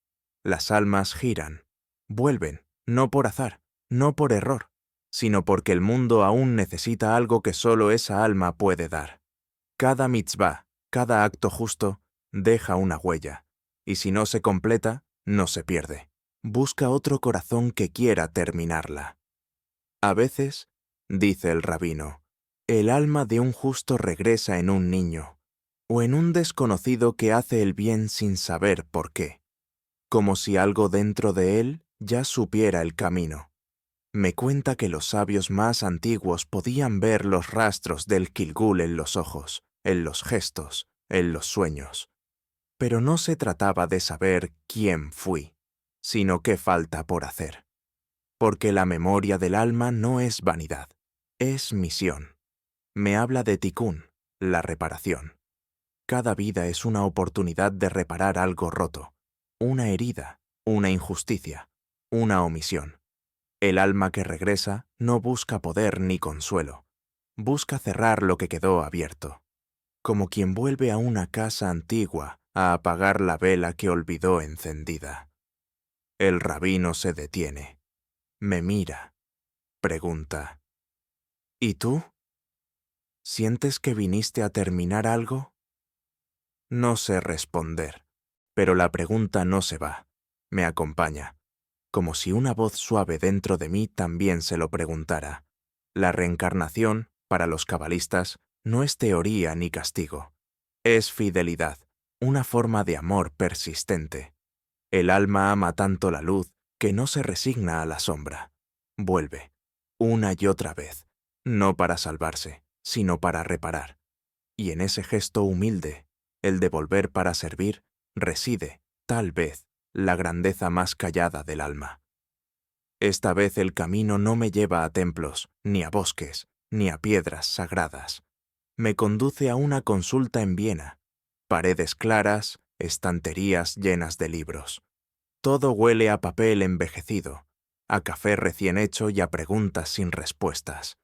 Las almas giran, vuelven, no por azar, no por error, sino porque el mundo aún necesita algo que solo esa alma puede dar. Cada mitzvah, cada acto justo, deja una huella, y si no se completa, no se pierde. Busca otro corazón que quiera terminarla. A veces, dice el rabino, el alma de un justo regresa en un niño, o en un desconocido que hace el bien sin saber por qué, como si algo dentro de él ya supiera el camino. Me cuenta que los sabios más antiguos podían ver los rastros del Gilgul en los ojos, en los gestos, en los sueños. Pero no se trataba de saber quién fui, sino qué falta por hacer. Porque la memoria del alma no es vanidad, es misión. Me habla de Tikkun, la reparación. Cada vida es una oportunidad de reparar algo roto, una herida, una injusticia, una omisión. El alma que regresa no busca poder ni consuelo, busca cerrar lo que quedó abierto, como quien vuelve a una casa antigua a apagar la vela que olvidó encendida. El rabino se detiene, me mira, pregunta: ¿y tú? ¿Sientes que viniste a terminar algo? No sé responder, pero la pregunta no se va, me acompaña, como si una voz suave dentro de mí también se lo preguntara. La reencarnación, para los cabalistas, no es teoría ni castigo. Es fidelidad, una forma de amor persistente. El alma ama tanto la luz que no se resigna a la sombra. Vuelve, una y otra vez, no para salvarse, sino para reparar. Y en ese gesto humilde, el de volver para servir, reside, tal vez, la grandeza más callada del alma. Esta vez el camino no me lleva a templos, ni a bosques, ni a piedras sagradas. Me conduce a una consulta en Viena. Paredes claras, estanterías llenas de libros. Todo huele a papel envejecido, a café recién hecho y a preguntas sin respuestas.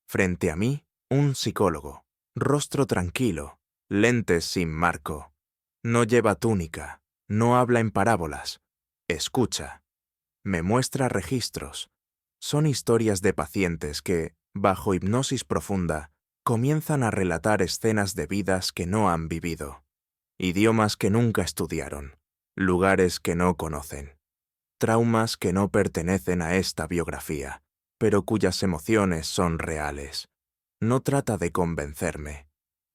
Frente a mí, un psicólogo, rostro tranquilo, lentes sin marco. No lleva túnica, no habla en parábolas, escucha. Me muestra registros. Son historias de pacientes que, bajo hipnosis profunda, comienzan a relatar escenas de vidas que no han vivido, idiomas que nunca estudiaron, lugares que no conocen, traumas que no pertenecen a esta biografía, pero cuyas emociones son reales. No trata de convencerme,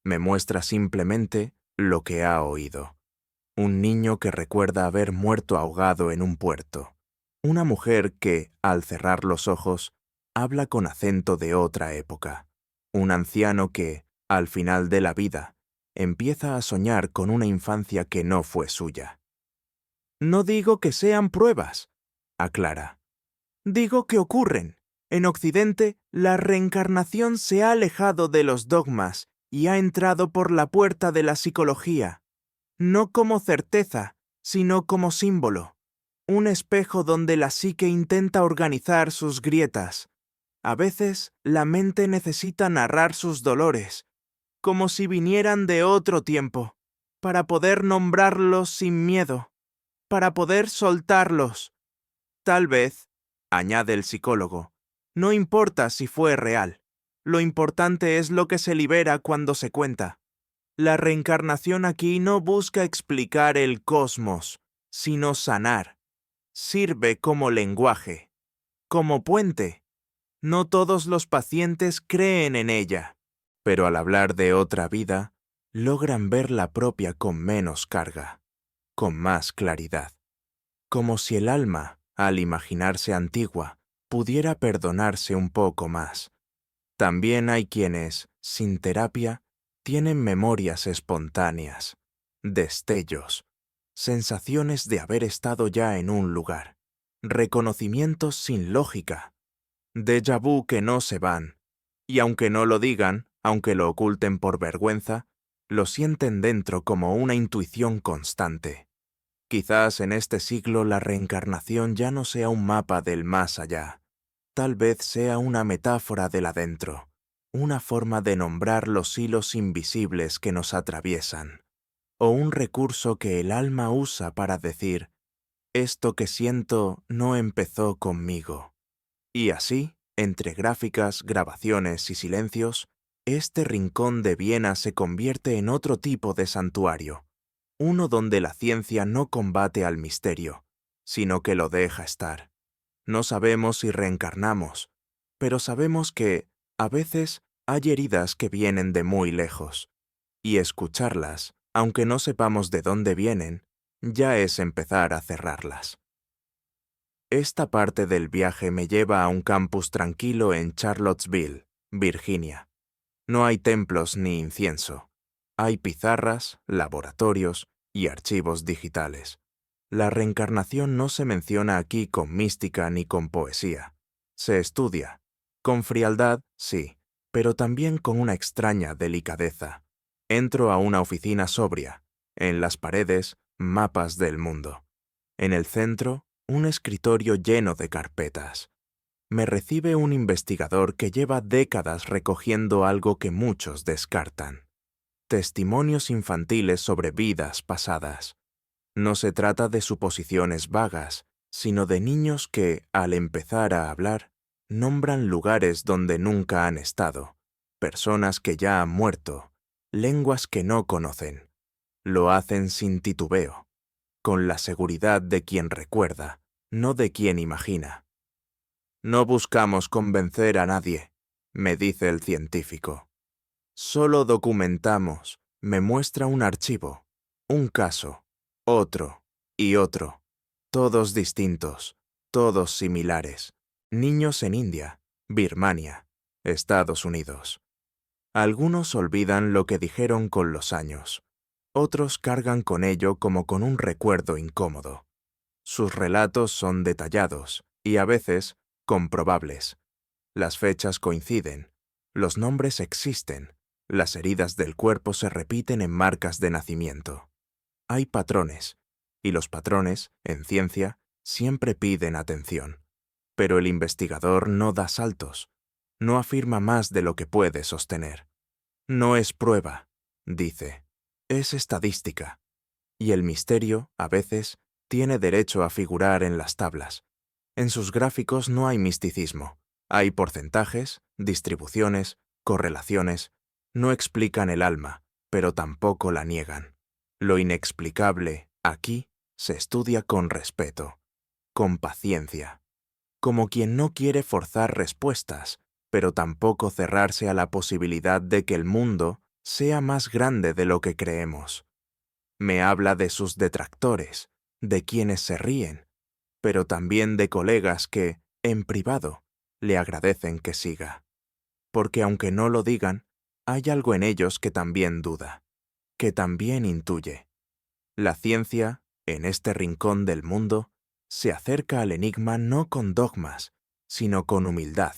me muestra simplemente lo que ha oído. Un niño que recuerda haber muerto ahogado en un puerto. Una mujer que, al cerrar los ojos, habla con acento de otra época. Un anciano que, al final de la vida, empieza a soñar con una infancia que no fue suya. No digo que sean pruebas, aclara. Digo que ocurren. En Occidente, la reencarnación se ha alejado de los dogmas y ha entrado por la puerta de la psicología. No como certeza, sino como símbolo. Un espejo donde la psique intenta organizar sus grietas. A veces, la mente necesita narrar sus dolores, como si vinieran de otro tiempo, para poder nombrarlos sin miedo, para poder soltarlos. Tal vez, añade el psicólogo, no importa si fue real. Lo importante es lo que se libera cuando se cuenta. La reencarnación aquí no busca explicar el cosmos, sino sanar. Sirve como lenguaje, como puente. No todos los pacientes creen en ella, pero al hablar de otra vida, logran ver la propia con menos carga, con más claridad. Como si el alma, al imaginarse antigua, pudiera perdonarse un poco más. También hay quienes, sin terapia, tienen memorias espontáneas, destellos, sensaciones de haber estado ya en un lugar, reconocimientos sin lógica, déjà vu que no se van, y aunque no lo digan, aunque lo oculten por vergüenza, lo sienten dentro como una intuición constante. Quizás en este siglo la reencarnación ya no sea un mapa del más allá, tal vez sea una metáfora del adentro, una forma de nombrar los hilos invisibles que nos atraviesan, o un recurso que el alma usa para decir, esto que siento no empezó conmigo. Y así, entre gráficas, grabaciones y silencios, este rincón de Viena se convierte en otro tipo de santuario, uno donde la ciencia no combate al misterio, sino que lo deja estar. No sabemos si reencarnamos, pero sabemos que, a veces, hay heridas que vienen de muy lejos, y escucharlas, aunque no sepamos de dónde vienen, ya es empezar a cerrarlas. Esta parte del viaje me lleva a un campus tranquilo en Charlottesville, Virginia. No hay templos ni incienso. Hay pizarras, laboratorios y archivos digitales. La reencarnación no se menciona aquí con mística ni con poesía. Se estudia. Con frialdad, sí, pero también con una extraña delicadeza. Entro a una oficina sobria. En las paredes, mapas del mundo. En el centro, un escritorio lleno de carpetas. Me recibe un investigador que lleva décadas recogiendo algo que muchos descartan. Testimonios infantiles sobre vidas pasadas. No se trata de suposiciones vagas, sino de niños que, al empezar a hablar, nombran lugares donde nunca han estado, personas que ya han muerto, lenguas que no conocen. Lo hacen sin titubeo, con la seguridad de quien recuerda, no de quien imagina. No buscamos convencer a nadie, me dice el científico. Solo documentamos, me muestra un archivo, un caso, otro y otro, todos distintos, todos similares. Niños en India, Birmania, Estados Unidos. Algunos olvidan lo que dijeron con los años. Otros cargan con ello como con un recuerdo incómodo. Sus relatos son detallados y a veces comprobables. Las fechas coinciden, los nombres existen, las heridas del cuerpo se repiten en marcas de nacimiento. Hay patrones, y los patrones, en ciencia, siempre piden atención. Pero el investigador no da saltos, no afirma más de lo que puede sostener. No es prueba, dice, es estadística. Y el misterio, a veces, tiene derecho a figurar en las tablas. En sus gráficos no hay misticismo. Hay porcentajes, distribuciones, correlaciones. No explican el alma, pero tampoco la niegan. Lo inexplicable, aquí, se estudia con respeto, con paciencia, como quien no quiere forzar respuestas, pero tampoco cerrarse a la posibilidad de que el mundo sea más grande de lo que creemos. Me habla de sus detractores, de quienes se ríen, pero también de colegas que, en privado, le agradecen que siga. Porque aunque no lo digan, hay algo en ellos que también duda, que también intuye. La ciencia, en este rincón del mundo, se acerca al enigma no con dogmas, sino con humildad.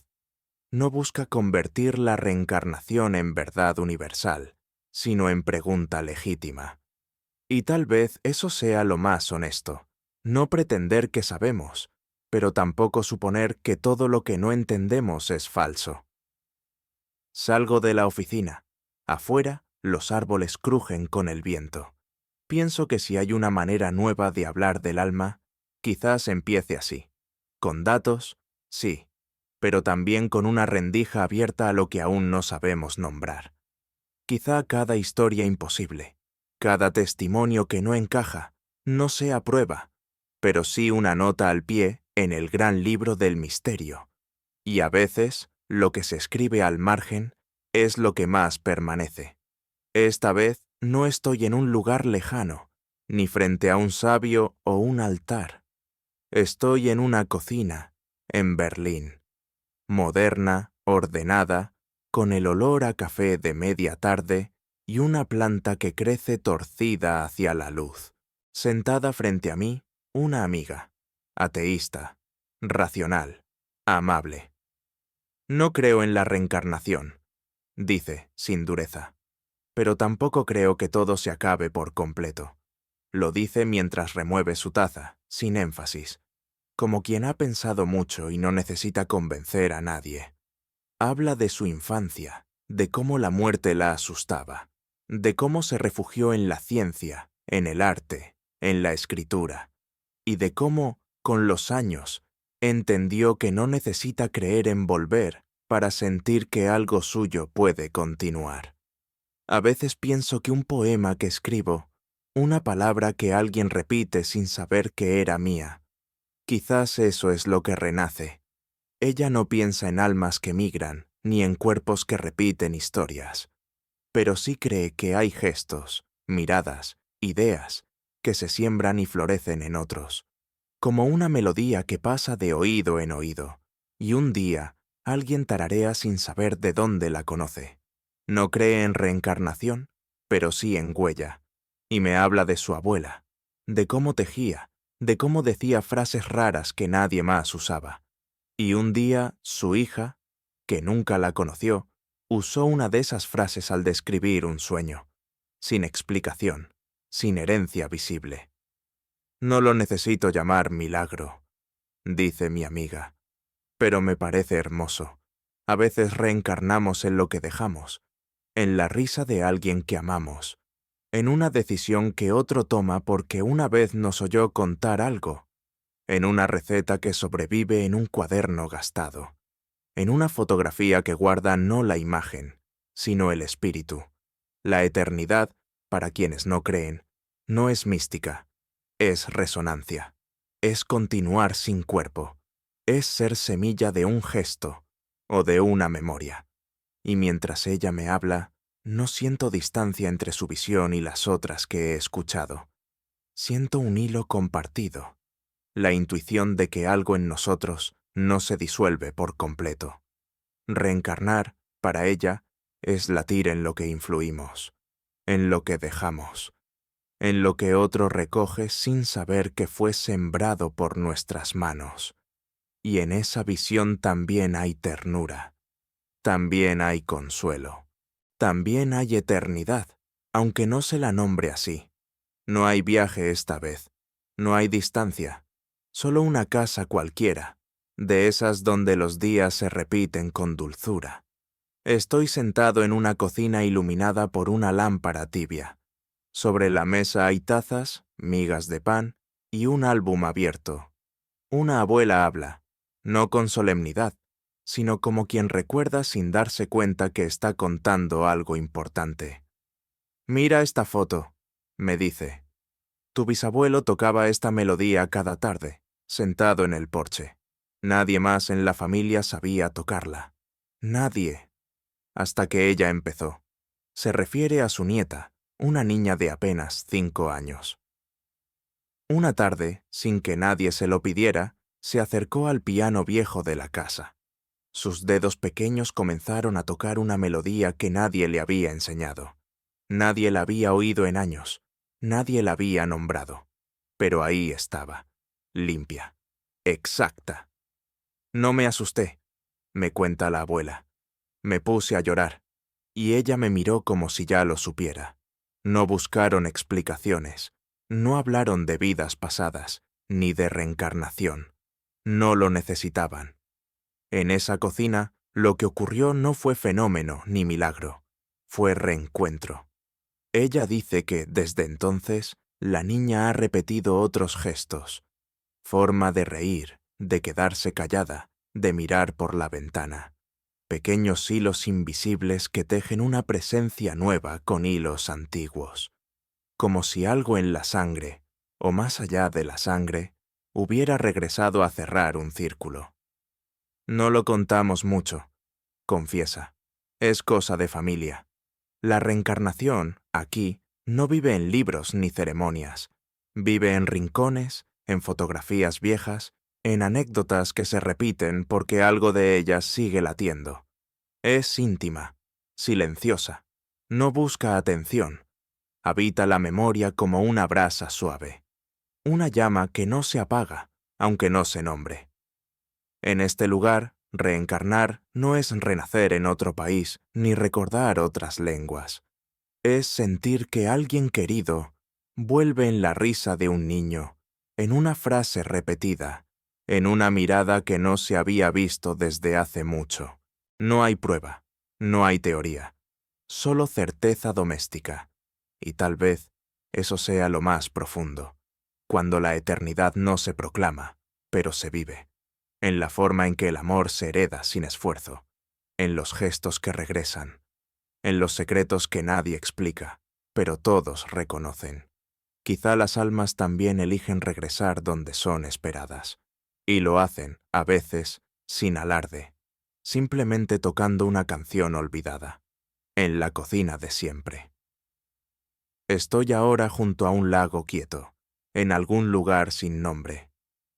No busca convertir la reencarnación en verdad universal, sino en pregunta legítima. Y tal vez eso sea lo más honesto, no pretender que sabemos, pero tampoco suponer que todo lo que no entendemos es falso. Salgo de la oficina. Afuera, los árboles crujen con el viento. Pienso que si hay una manera nueva de hablar del alma, quizás empiece así. Con datos, sí, pero también con una rendija abierta a lo que aún no sabemos nombrar. Quizá cada historia imposible, cada testimonio que no encaja, no sea prueba, pero sí una nota al pie en el gran libro del misterio. Y a veces, lo que se escribe al margen es lo que más permanece. Esta vez no estoy en un lugar lejano, ni frente a un sabio o un altar. Estoy en una cocina, en Berlín, moderna, ordenada, con el olor a café de media tarde y una planta que crece torcida hacia la luz. Sentada frente a mí, una amiga, ateísta, racional, amable. No creo en la reencarnación, dice, sin dureza, pero tampoco creo que todo se acabe por completo. Lo dice mientras remueve su taza, sin énfasis, como quien ha pensado mucho y no necesita convencer a nadie. Habla de su infancia, de cómo la muerte la asustaba, de cómo se refugió en la ciencia, en el arte, en la escritura, y de cómo, con los años, entendió que no necesita creer en volver para sentir que algo suyo puede continuar. A veces pienso que un poema que escribo, una palabra que alguien repite sin saber que era mía, quizás eso es lo que renace. Ella no piensa en almas que migran, ni en cuerpos que repiten historias, pero sí cree que hay gestos, miradas, ideas, que se siembran y florecen en otros, como una melodía que pasa de oído en oído, y un día alguien tararea sin saber de dónde la conoce. No cree en reencarnación, pero sí en huella, y me habla de su abuela, de cómo tejía, de cómo decía frases raras que nadie más usaba. Y un día su hija, que nunca la conoció, usó una de esas frases al describir un sueño, sin explicación, sin herencia visible. No lo necesito llamar milagro, dice mi amiga, pero me parece hermoso. A veces reencarnamos en lo que dejamos, en la risa de alguien que amamos, en una decisión que otro toma porque una vez nos oyó contar algo, en una receta que sobrevive en un cuaderno gastado, en una fotografía que guarda no la imagen, sino el espíritu. La eternidad, para quienes no creen, no es mística, es resonancia, es continuar sin cuerpo, es ser semilla de un gesto o de una memoria. Y mientras ella me habla, no siento distancia entre su visión y las otras que he escuchado. Siento un hilo compartido, la intuición de que algo en nosotros no se disuelve por completo. Reencarnar, para ella, es latir en lo que influimos, en lo que dejamos, en lo que otro recoge sin saber que fue sembrado por nuestras manos. Y en esa visión también hay ternura, también hay consuelo, también hay eternidad, aunque no se la nombre así. No hay viaje esta vez, no hay distancia, solo una casa cualquiera, de esas donde los días se repiten con dulzura. Estoy sentado en una cocina iluminada por una lámpara tibia. Sobre la mesa hay tazas, migas de pan y un álbum abierto. Una abuela habla, no con solemnidad, sino como quien recuerda sin darse cuenta que está contando algo importante. «Mira esta foto», me dice. «Tu bisabuelo tocaba esta melodía cada tarde, sentado en el porche. Nadie más en la familia sabía tocarla. Nadie. Hasta que ella empezó. Se refiere a su nieta, una niña de apenas 5 años. Una tarde, sin que nadie se lo pidiera, se acercó al piano viejo de la casa. Sus dedos pequeños comenzaron a tocar una melodía que nadie le había enseñado. Nadie la había oído en años. Nadie la había nombrado. Pero ahí estaba, limpia, exacta. No me asusté, me cuenta la abuela. Me puse a llorar, y ella me miró como si ya lo supiera. No buscaron explicaciones, no hablaron de vidas pasadas, ni de reencarnación. No lo necesitaban. En esa cocina, lo que ocurrió no fue fenómeno ni milagro, fue reencuentro. Ella dice que, desde entonces, la niña ha repetido otros gestos. Forma de reír, de quedarse callada, de mirar por la ventana. Pequeños hilos invisibles que tejen una presencia nueva con hilos antiguos. Como si algo en la sangre, o más allá de la sangre, hubiera regresado a cerrar un círculo. No lo contamos mucho, confiesa. Es cosa de familia. La reencarnación, aquí, no vive en libros ni ceremonias. Vive en rincones, en fotografías viejas, en anécdotas que se repiten porque algo de ellas sigue latiendo. Es íntima, silenciosa, no busca atención. Habita la memoria como una brasa suave. Una llama que no se apaga, aunque no se nombre. En este lugar, reencarnar no es renacer en otro país ni recordar otras lenguas. Es sentir que alguien querido vuelve en la risa de un niño, en una frase repetida, en una mirada que no se había visto desde hace mucho. No hay prueba, no hay teoría, solo certeza doméstica. Y tal vez eso sea lo más profundo, cuando la eternidad no se proclama, pero se vive. En la forma en que el amor se hereda sin esfuerzo, en los gestos que regresan, en los secretos que nadie explica, pero todos reconocen. Quizá las almas también eligen regresar donde son esperadas, y lo hacen, a veces, sin alarde, simplemente tocando una canción olvidada, en la cocina de siempre. Estoy ahora junto a un lago quieto, en algún lugar sin nombre.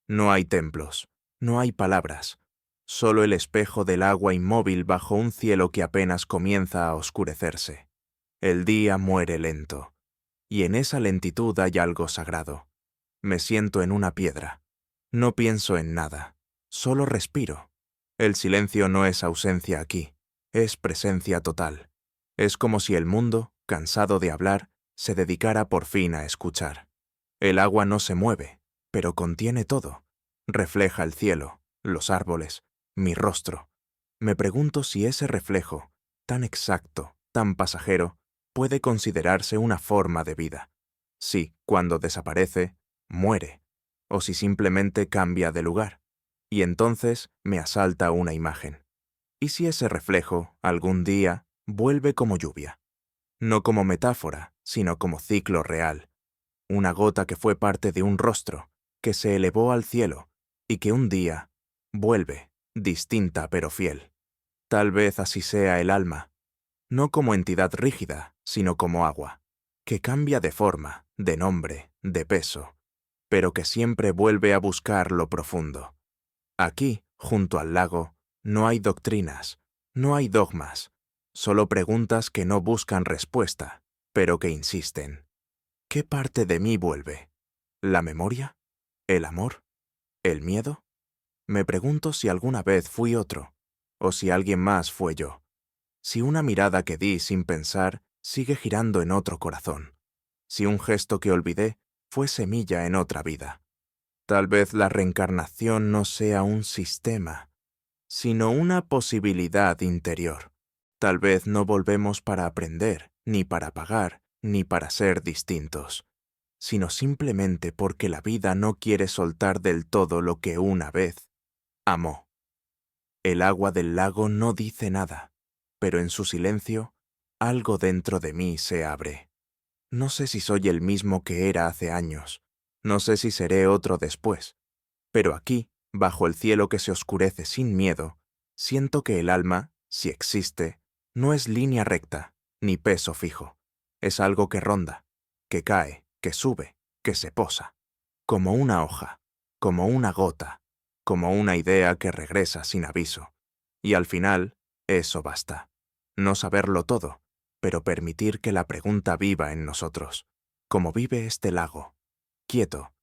No hay templos, no hay palabras, solo el espejo del agua inmóvil bajo un cielo que apenas comienza a oscurecerse. El día muere lento, y en esa lentitud hay algo sagrado. Me siento en una piedra. No pienso en nada, solo respiro. El silencio no es ausencia aquí, es presencia total. Es como si el mundo, cansado de hablar, se dedicara por fin a escuchar. El agua no se mueve, pero contiene todo. Refleja el cielo, los árboles, mi rostro. Me pregunto si ese reflejo, tan exacto, tan pasajero, puede considerarse una forma de vida. Si, cuando desaparece, muere, o si simplemente cambia de lugar. Y entonces me asalta una imagen. ¿Y si ese reflejo, algún día, vuelve como lluvia? No como metáfora, sino como ciclo real. Una gota que fue parte de un rostro, que se elevó al cielo, y que un día vuelve, distinta pero fiel. Tal vez así sea el alma, no como entidad rígida, sino como agua, que cambia de forma, de nombre, de peso, pero que siempre vuelve a buscar lo profundo. Aquí, junto al lago, no hay doctrinas, no hay dogmas, solo preguntas que no buscan respuesta, pero que insisten. ¿Qué parte de mí vuelve? ¿La memoria? ¿El amor? ¿El miedo? Me pregunto si alguna vez fui otro, o si alguien más fue yo. Si una mirada que di sin pensar sigue girando en otro corazón. Si un gesto que olvidé fue semilla en otra vida. Tal vez la reencarnación no sea un sistema, sino una posibilidad interior. Tal vez no volvemos para aprender, ni para pagar, ni para ser distintos, sino simplemente porque la vida no quiere soltar del todo lo que una vez amó. El agua del lago no dice nada, pero en su silencio, algo dentro de mí se abre. No sé si soy el mismo que era hace años, no sé si seré otro después, pero aquí, bajo el cielo que se oscurece sin miedo, siento que el alma, si existe, no es línea recta, ni peso fijo. Es algo que ronda, que cae, que sube, que se posa, como una hoja, como una gota, como una idea que regresa sin aviso. Y al final, eso basta. No saberlo todo, pero permitir que la pregunta viva en nosotros, como vive este lago, quieto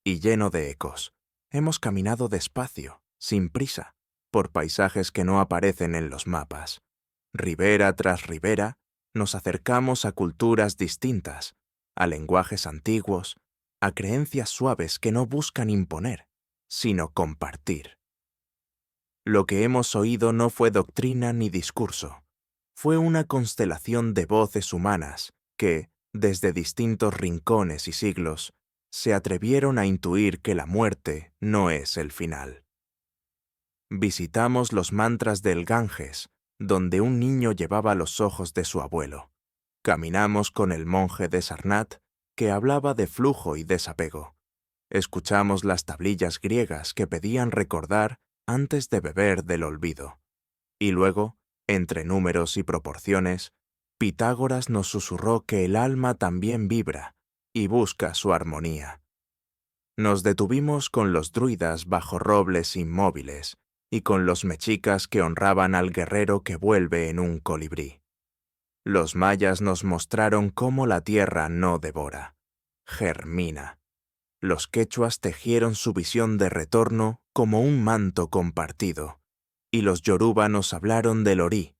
y lleno de ecos. Hemos caminado despacio, sin prisa, por paisajes que no aparecen en los mapas. Ribera tras ribera, nos acercamos a culturas distintas, a lenguajes antiguos, a creencias suaves que no buscan imponer, sino compartir. Lo que hemos oído no fue doctrina ni discurso, fue una constelación de voces humanas que, desde distintos rincones y siglos, se atrevieron a intuir que la muerte no es el final. Visitamos los mantras del Ganges, donde un niño llevaba los ojos de su abuelo. Caminamos con el monje de Sarnath, que hablaba de flujo y desapego. Escuchamos las tablillas griegas que pedían recordar antes de beber del olvido. Y luego, entre números y proporciones, Pitágoras nos susurró que el alma también vibra y busca su armonía. Nos detuvimos con los druidas bajo robles inmóviles y con los mexicas que honraban al guerrero que vuelve en un colibrí. Los mayas nos mostraron cómo la tierra no devora, germina. Los quechuas tejieron su visión de retorno como un manto compartido, y los yoruba nos hablaron del orí,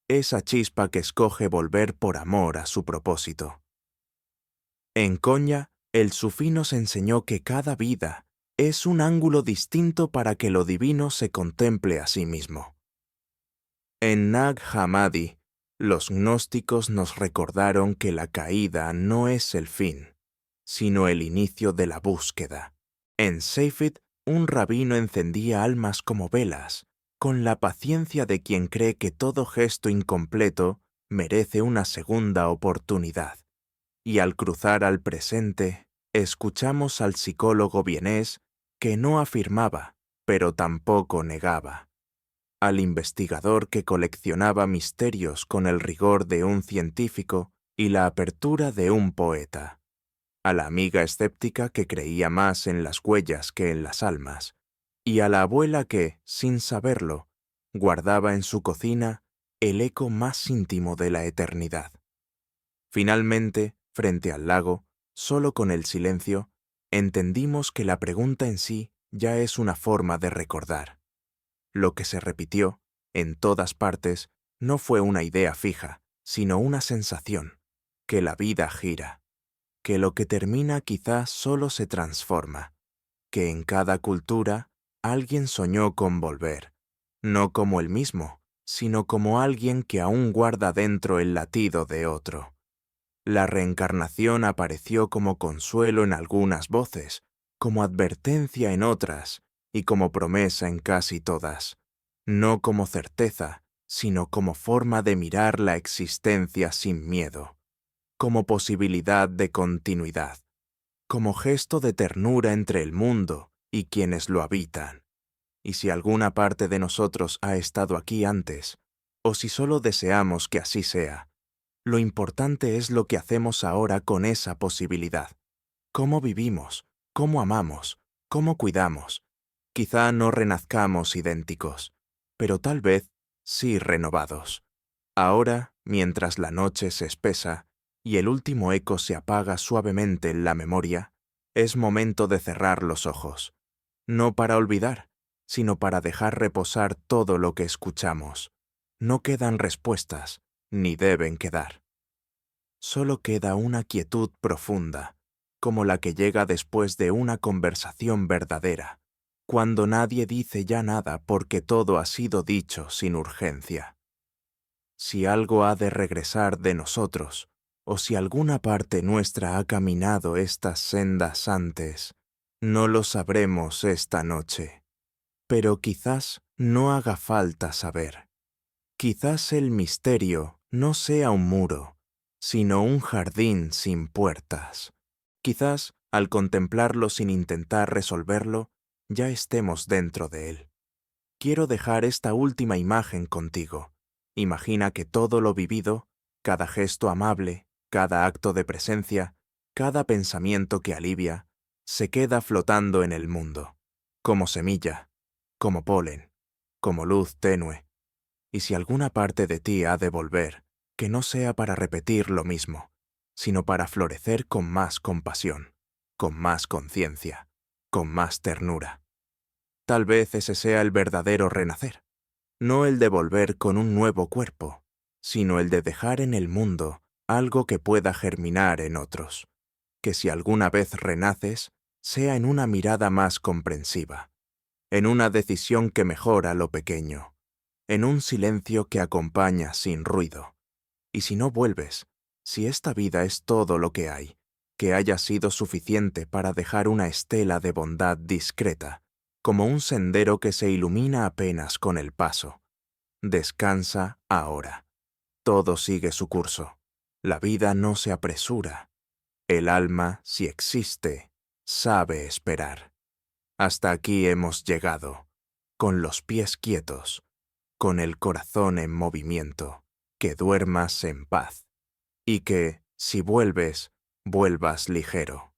esa chispa que escoge volver por amor a su propósito. En Konya, el sufí nos enseñó que cada vida es un ángulo distinto para que lo divino se contemple a sí mismo. En Nag Hammadi, los gnósticos nos recordaron que la caída no es el fin, sino el inicio de la búsqueda. En Seifit, un rabino encendía almas como velas, con la paciencia de quien cree que todo gesto incompleto merece una segunda oportunidad. Y al cruzar al presente, escuchamos al psicólogo vienés que no afirmaba, pero tampoco negaba. Al investigador que coleccionaba misterios con el rigor de un científico y la apertura de un poeta. A la amiga escéptica que creía más en las huellas que en las almas, y a la abuela que, sin saberlo, guardaba en su cocina el eco más íntimo de la eternidad. Finalmente, frente al lago, solo con el silencio, entendimos que la pregunta en sí ya es una forma de recordar. Lo que se repitió, en todas partes, no fue una idea fija, sino una sensación, que la vida gira, que lo que termina quizás solo se transforma, que en cada cultura alguien soñó con volver, no como él mismo, sino como alguien que aún guarda dentro el latido de otro. La reencarnación apareció como consuelo en algunas voces, como advertencia en otras y como promesa en casi todas, no como certeza, sino como forma de mirar la existencia sin miedo, como posibilidad de continuidad, como gesto de ternura entre el mundo y quienes lo habitan. Y si alguna parte de nosotros ha estado aquí antes, o si solo deseamos que así sea, lo importante es lo que hacemos ahora con esa posibilidad. Cómo vivimos, cómo amamos, cómo cuidamos. Quizá no renazcamos idénticos, pero tal vez sí renovados. Ahora, mientras la noche se espesa y el último eco se apaga suavemente en la memoria, es momento de cerrar los ojos, no para olvidar, sino para dejar reposar todo lo que escuchamos. No quedan respuestas, ni deben quedar. Solo queda una quietud profunda, como la que llega después de una conversación verdadera, cuando nadie dice ya nada porque todo ha sido dicho sin urgencia. Si algo ha de regresar de nosotros, o si alguna parte nuestra ha caminado estas sendas antes, no lo sabremos esta noche. Pero quizás no haga falta saber. Quizás el misterio no sea un muro, sino un jardín sin puertas. Quizás, al contemplarlo sin intentar resolverlo, ya estemos dentro de él. Quiero dejar esta última imagen contigo. Imagina que todo lo vivido, cada gesto amable, cada acto de presencia, cada pensamiento que alivia, se queda flotando en el mundo, como semilla, como polen, como luz tenue. Y si alguna parte de ti ha de volver, que no sea para repetir lo mismo, sino para florecer con más compasión, con más conciencia, con más ternura. Tal vez ese sea el verdadero renacer, no el de volver con un nuevo cuerpo, sino el de dejar en el mundo algo que pueda germinar en otros, que si alguna vez renaces, sea en una mirada más comprensiva, en una decisión que mejora lo pequeño, en un silencio que acompaña sin ruido. Y si no vuelves, si esta vida es todo lo que hay, que haya sido suficiente para dejar una estela de bondad discreta, como un sendero que se ilumina apenas con el paso. Descansa ahora. Todo sigue su curso. La vida no se apresura. El alma, si existe, sabe esperar. Hasta aquí hemos llegado, con los pies quietos, con el corazón en movimiento, que duermas en paz, y que, si vuelves, vuelvas ligero.